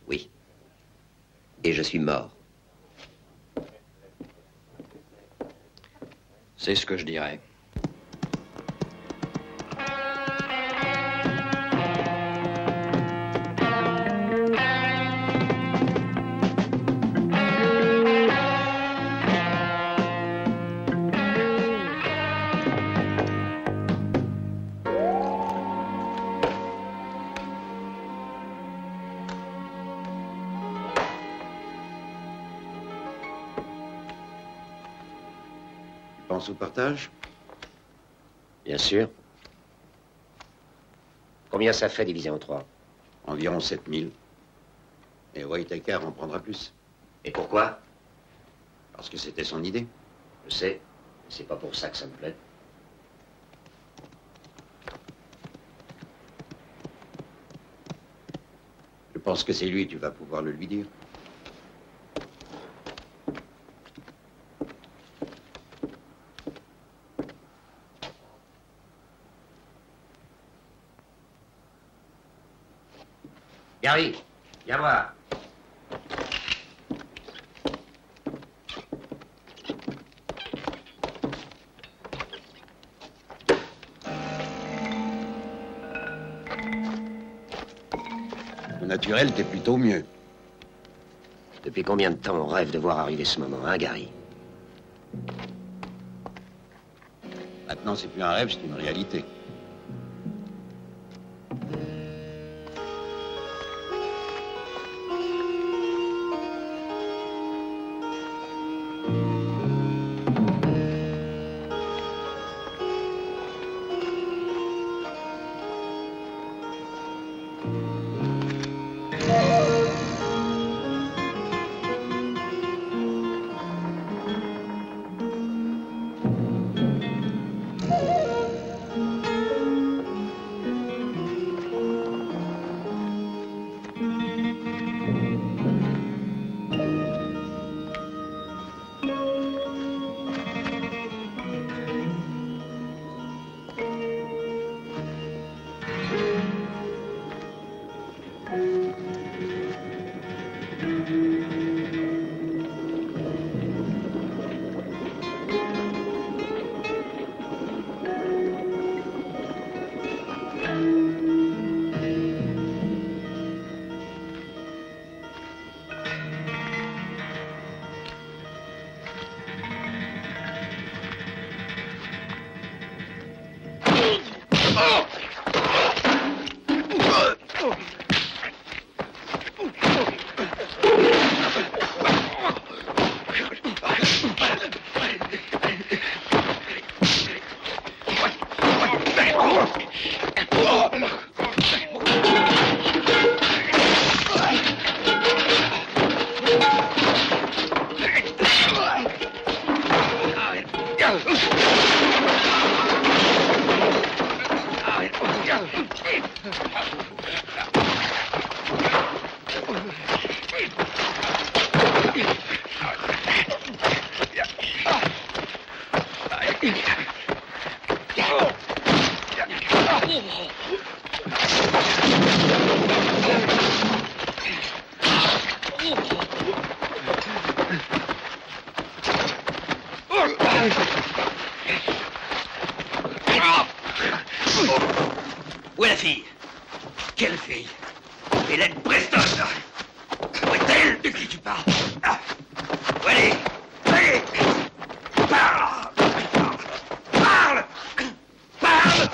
Oui. Et je suis mort. C'est ce que je dirais. Au partage? Bien sûr. Combien ça fait divisé en 3? Environ 7000. Et Whittaker en prendra plus. Et pourquoi? Parce que c'était son idée. Je sais. C'est pas pour ça que ça me plaît. Je pense que c'est lui, tu vas pouvoir le lui dire. Gary, viens voir. Au naturel, t'es plutôt mieux. Depuis combien de temps on rêve de voir arriver ce moment, hein, Gary? Maintenant, c'est plus un rêve, c'est une réalité. Où est la fille? Quelle fille? Hélène Preston. Où est-elle? De qui tu parles? Où elle est? Allez! Parle! Parle! Parle!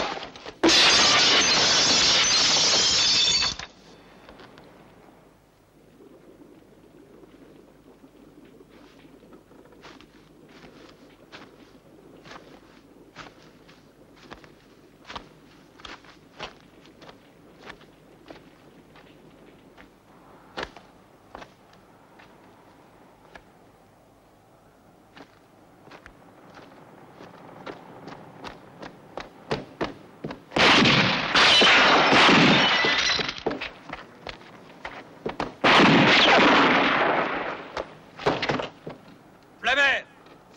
Flaubert,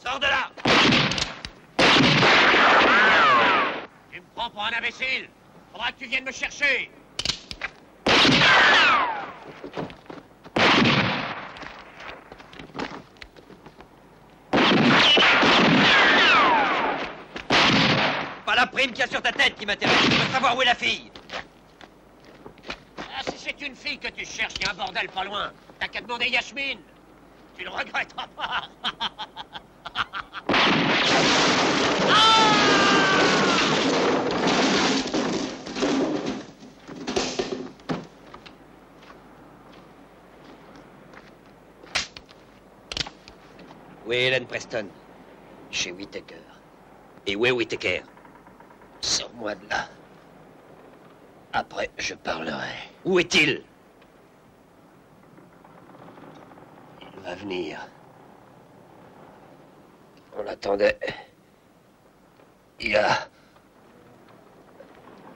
sors de là! Tu me prends pour un imbécile! Faudra que tu viennes me chercher! Pas la prime qu'il y a sur ta tête qui m'intéresse. Je veux savoir où est la fille. Ah, si c'est une fille que tu cherches, il y a un bordel pas loin. T'as qu'à demander Yasmine. Tu le regretteras pas. Où est Hélène Preston? Chez Whittaker. Et où est Whittaker? Sors-moi de là. Après, je parlerai. Où est-il? Il va venir. On l'attendait. Il a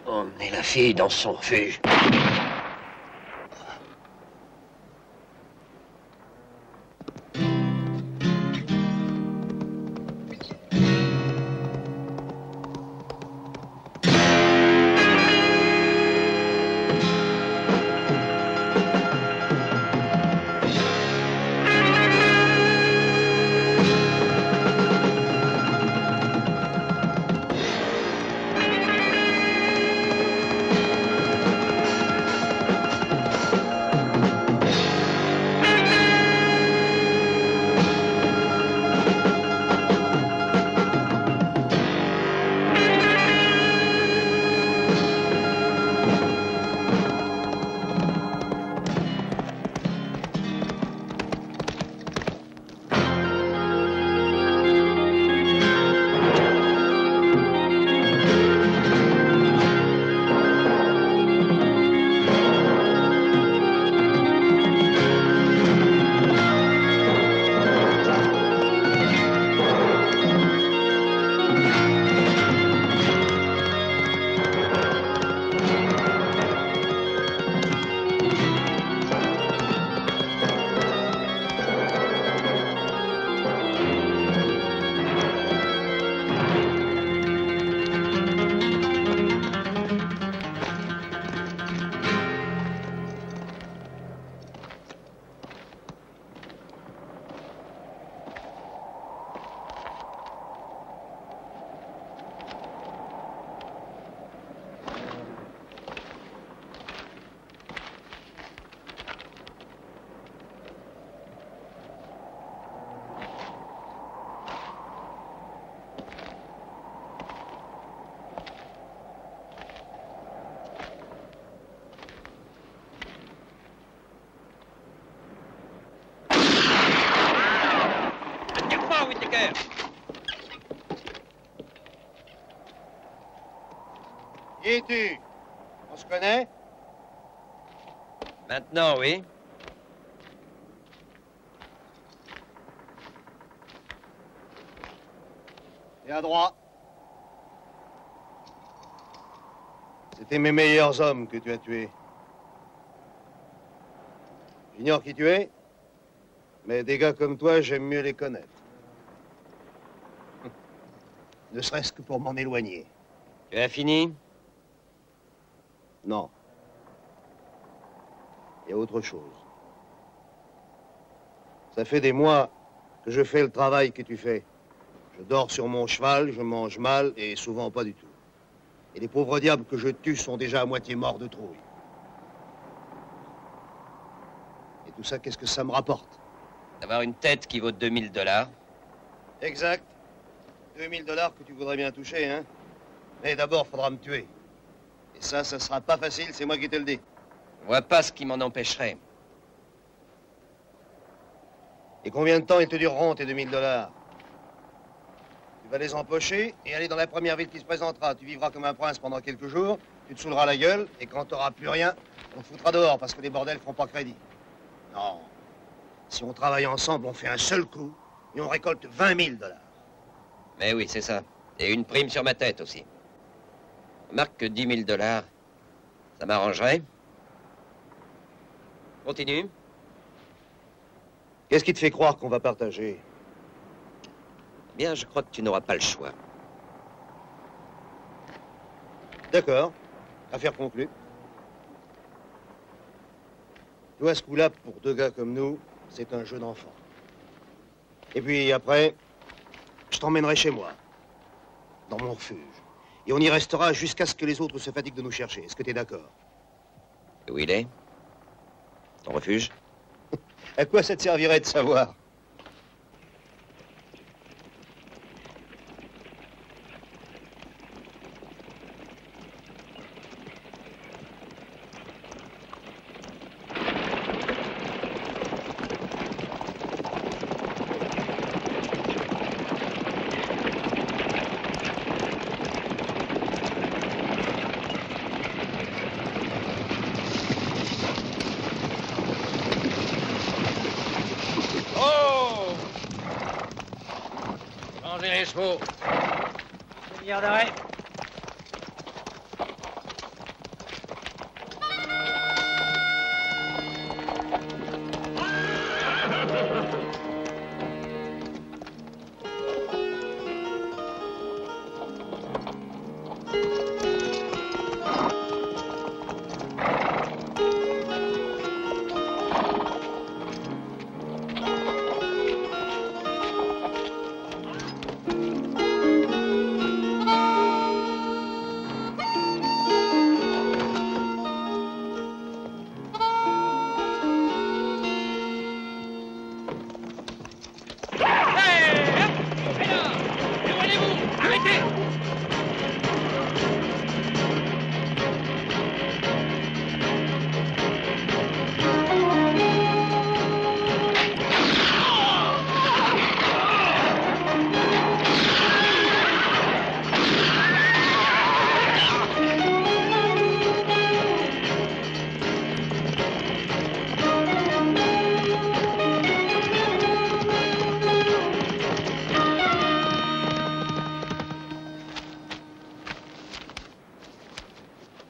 emmené la fille dans son refuge. Qui es-tu? On se connaît? Maintenant, oui. Et à droite. C'était mes meilleurs hommes que tu as tués. J'ignore qui tu es, mais des gars comme toi, j'aime mieux les connaître. Ne serait-ce que pour m'en éloigner. Tu as fini? Non. Il y a autre chose. Ça fait des mois que je fais le travail que tu fais. Je dors sur mon cheval, je mange mal et souvent pas du tout. Et les pauvres diables que je tue sont déjà à moitié morts de trouille. Et tout ça, qu'est-ce que ça me rapporte? D'avoir une tête qui vaut 2000 $. Exact. 2000 $ que tu voudrais bien toucher, hein? Mais d'abord, faudra me tuer. Et ça sera pas facile, c'est moi qui te le dis. Je vois pas ce qui m'en empêcherait. Et combien de temps ils te dureront, tes 2000 $? Tu vas les empocher et aller dans la première ville qui se présentera. Tu vivras comme un prince pendant quelques jours, tu te saouleras la gueule, et quand t'auras plus rien, on te foutra dehors parce que les bordels feront pas crédit. Non. Si on travaille ensemble, on fait un seul coup et on récolte 20 000 $. Mais oui, c'est ça. Et une prime sur ma tête aussi. Remarque que 10 000 $, ça m'arrangerait. Continue. Qu'est-ce qui te fait croire qu'on va partager? Bien, je crois que tu n'auras pas le choix. D'accord. Affaire conclue. Tu vois, ce coup-là, pour deux gars comme nous, c'est un jeu d'enfant. Et puis après, je t'emmènerai chez moi, dans mon refuge. Et on y restera jusqu'à ce que les autres se fatiguent de nous chercher. Est-ce que tu es d'accord? Où il est? Ton refuge? À quoi ça te servirait de savoir? Les chevaux. Demi-heure d'arrêt.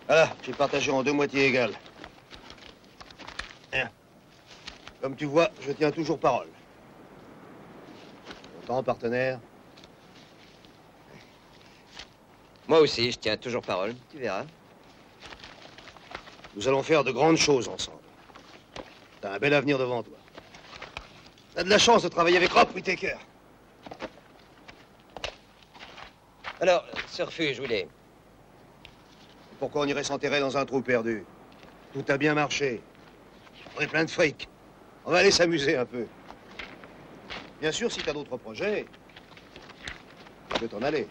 Voilà, j'ai partagé en deux moitiés égales. Hein. Comme tu vois, je tiens toujours parole. Content, partenaire? Moi aussi, je tiens toujours parole, tu verras. Nous allons faire de grandes choses ensemble. T'as un bel avenir devant toi. T'as de la chance de travailler avec Rob Whittaker. Alors, ce refuge, où il est? Pourquoi on irait s'enterrer dans un trou perdu? Tout a bien marché. On est plein de fric. On va aller s'amuser un peu. Bien sûr, si t'as d'autres projets, tu peux t'en aller.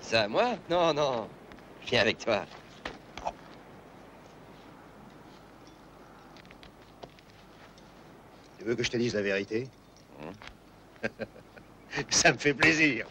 Ça, moi? Non, non. Je viens avec toi. Tu veux que je te dise la vérité? Ça me fait plaisir.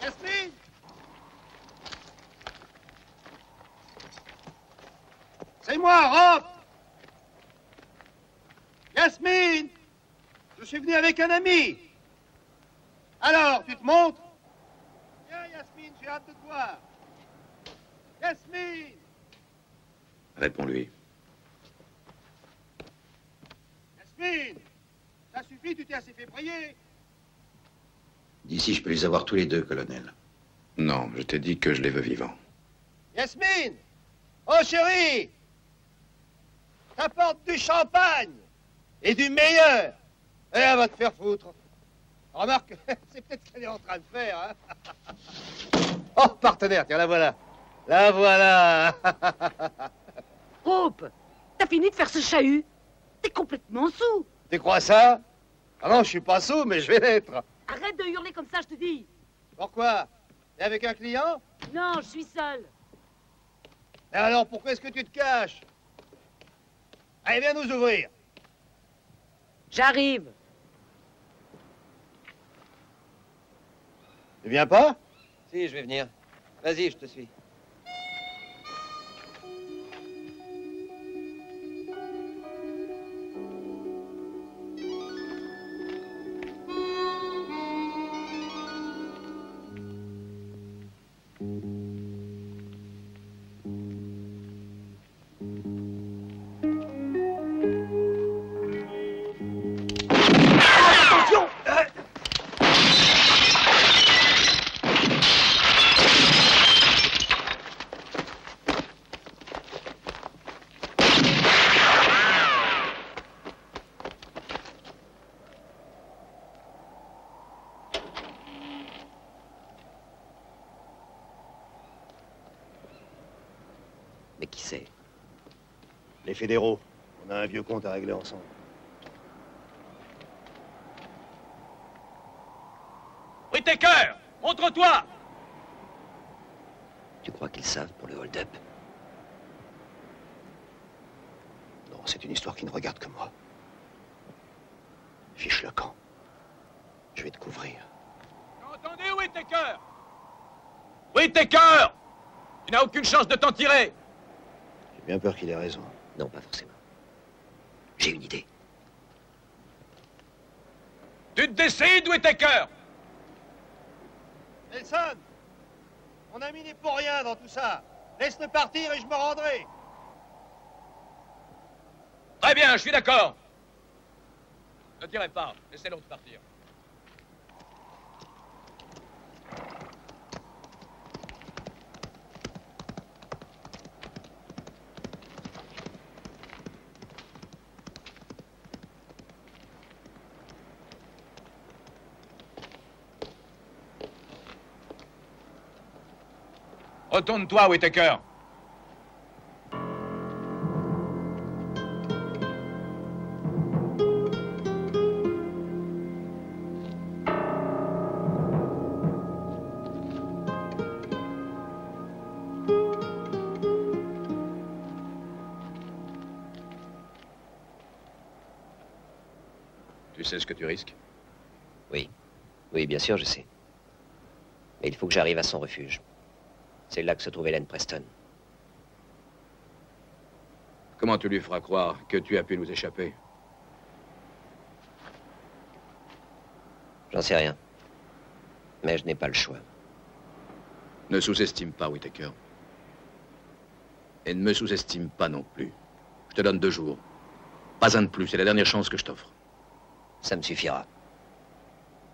Yasmine! C'est moi, rentre! Yasmine! Je suis venu avec un ami. Alors, tu te montres? Viens, Yasmine, j'ai hâte de te voir. Yasmine! Réponds-lui. Yasmine! Ça suffit, tu t'es assez fait prier. D'ici, je peux les avoir tous les deux, colonel. Non, je t'ai dit que je les veux vivants. Yasmine! Oh, chérie! T'apportes du champagne et du meilleur. Et elle va te faire foutre. Remarque, c'est peut-être ce qu'elle est en train de faire, hein? Oh, partenaire, tiens, la voilà. La voilà. Hope, t'as fini de faire ce chahut? T'es complètement sous. Tu crois ça? Ah non, je suis pas sous, mais je vais l'être. Arrête de hurler comme ça, je te dis. Pourquoi? T'es avec un client? Non, je suis seule. Et alors, pourquoi est-ce que tu te caches? Allez, viens nous ouvrir. J'arrive. Tu viens pas? Si, je vais venir. Vas-y, je te suis. Mais qui c'est? Les fédéraux. On a un vieux compte à régler ensemble. Whittaker, montre-toi! Tu crois qu'ils savent pour le hold-up? Non, c'est une histoire qui ne regarde que moi. Fiche le camp. Je vais te couvrir. Entendez, Whittaker? Whittaker! Tu n'as aucune chance de t'en tirer! J'ai bien peur qu'il ait raison. Non, pas forcément. J'ai une idée. Tu te décides, Whittaker? Nelson! Mon ami n'est pour rien dans tout ça. Laisse-le partir et je me rendrai. Très bien, je suis d'accord. Ne tirez pas, laissez l'autre partir. Retourne-toi, Whittaker. Tu sais ce que tu risques? Oui. Oui, bien sûr, je sais. Mais il faut que j'arrive à son refuge. C'est là que se trouve Hélène Preston. Comment tu lui feras croire que tu as pu nous échapper? J'en sais rien. Mais je n'ai pas le choix. Ne sous-estime pas, Whittaker. Et ne me sous-estime pas non plus. Je te donne 2 jours. Pas un de plus, c'est la dernière chance que je t'offre. Ça me suffira.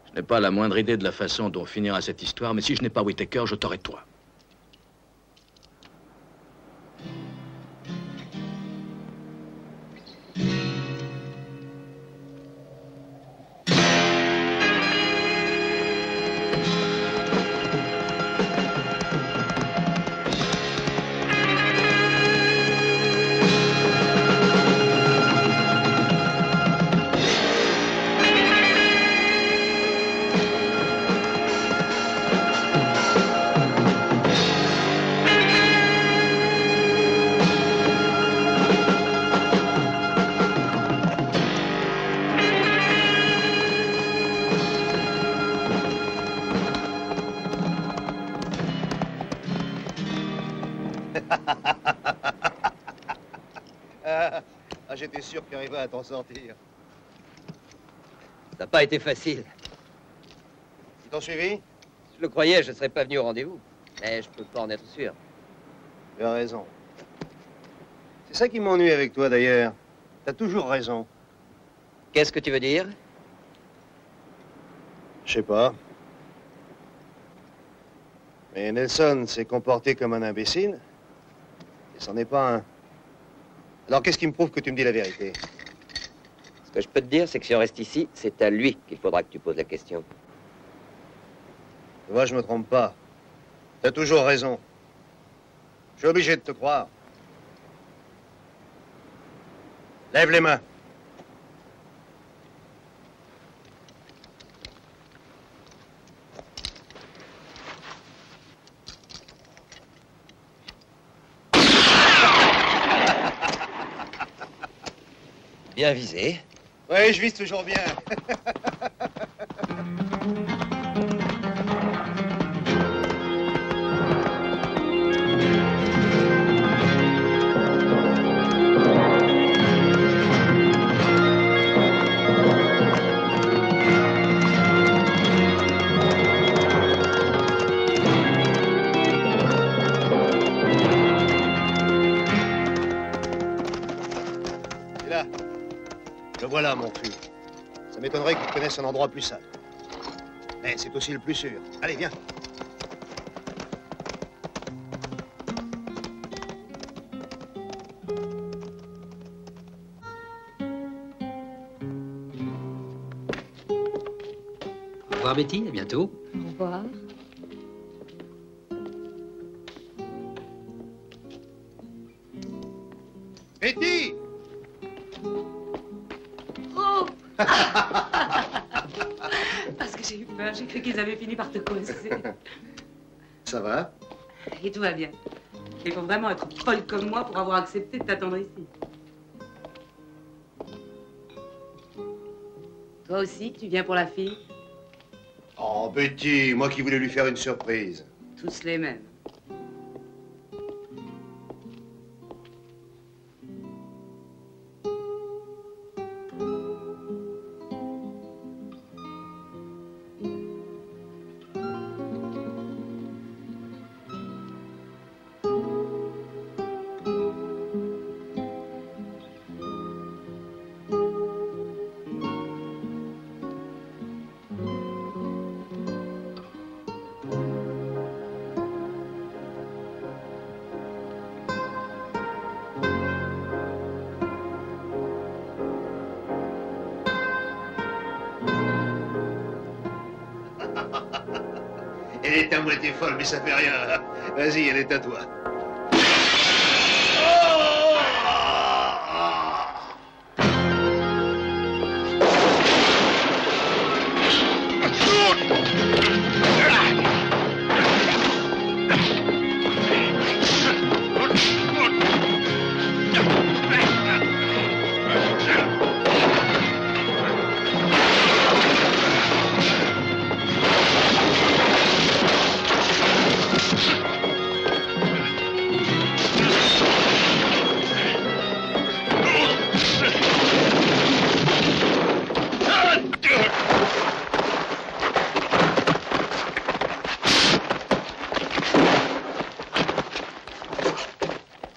Je n'ai pas la moindre idée de la façon dont finira cette histoire, mais si je n'ai pas Whittaker, je t'aurai toi. Ah, j'étais sûr qu'il arriverait à t'en sortir. Ça n'a pas été facile. Ils t'ont suivi? Je le croyais, je ne serais pas venu au rendez-vous. Mais je peux pas en être sûr. Tu as raison. C'est ça qui m'ennuie avec toi, d'ailleurs. T'as toujours raison. Qu'est-ce que tu veux dire? Je sais pas. Mais Nelson s'est comporté comme un imbécile. Et c'en est pas un. Alors qu'est-ce qui me prouve que tu me dis la vérité? Ce que je peux te dire, c'est que si on reste ici, c'est à lui qu'il faudra que tu poses la question. Tu vois, je me trompe pas. T'as toujours raison. Je suis obligé de te croire. Lève les mains. Bien visé. Oui, je vise toujours bien. Et là, le voilà, mon cul. Ça m'étonnerait que tu connaisses un endroit plus sale. Mais c'est aussi le plus sûr. Allez, viens. Au revoir, Betty, à bientôt. Au revoir. Betty! Oh Parce que j'ai eu peur, j'ai cru qu'ils avaient fini par te causer. Ça va? Et tout va bien. Il faut vraiment être folle comme moi pour avoir accepté de t'attendre ici. Toi aussi, tu viens pour la fille? Oh, Betty, moi qui voulais lui faire une surprise. Tous les mêmes. Elle est à moitié folle, mais ça fait rien. Vas-y, elle est à toi.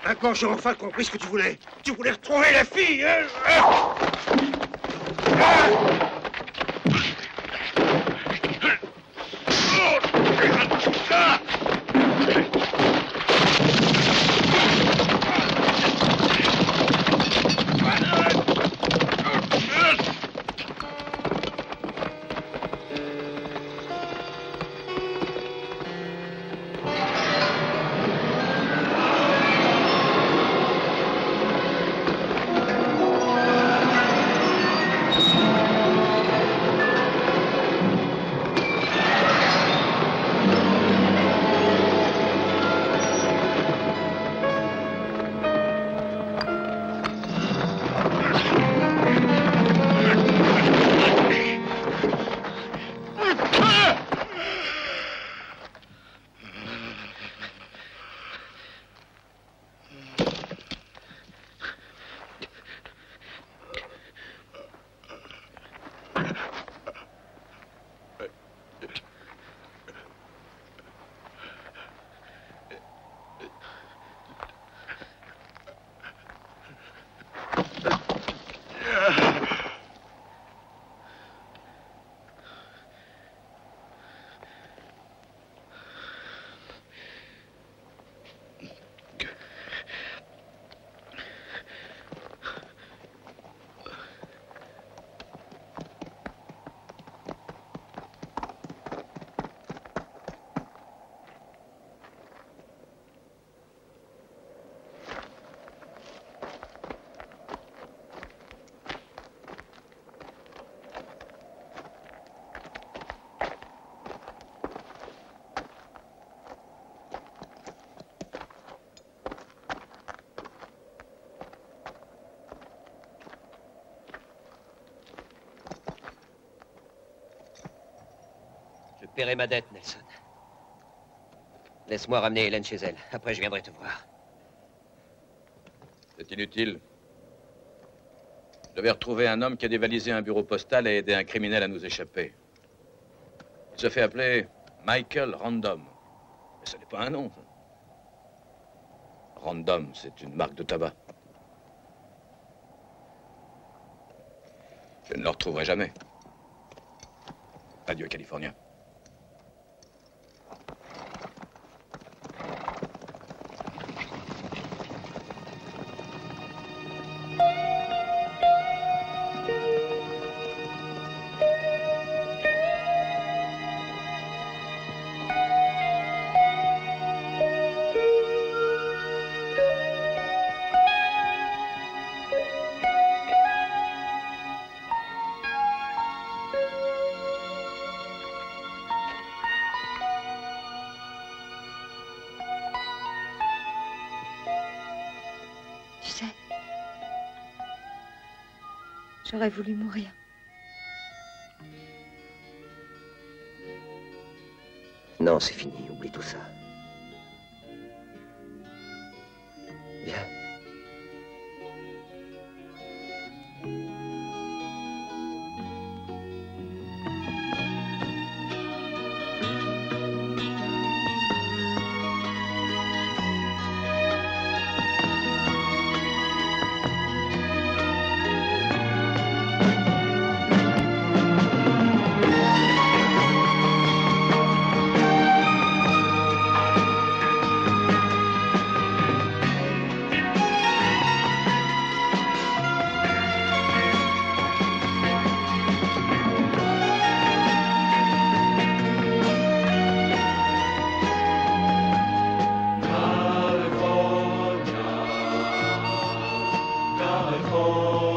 Maintenant, j'ai enfin compris ce que tu voulais. Tu voulais retrouver la fille, hein? paierai ma dette, Nelson. Laisse-moi ramener Hélène chez elle. Après, je viendrai te voir. C'est inutile. Je devais retrouver un homme qui a dévalisé un bureau postal et aidé un criminel à nous échapper. Il se fait appeler Michael Random. Mais ce n'est pas un nom, ça. Random, c'est une marque de tabac. Je ne le retrouverai jamais. Adieu, Californien. J'aurais voulu mourir. Non, c'est fini. Oublie tout ça. Viens. California.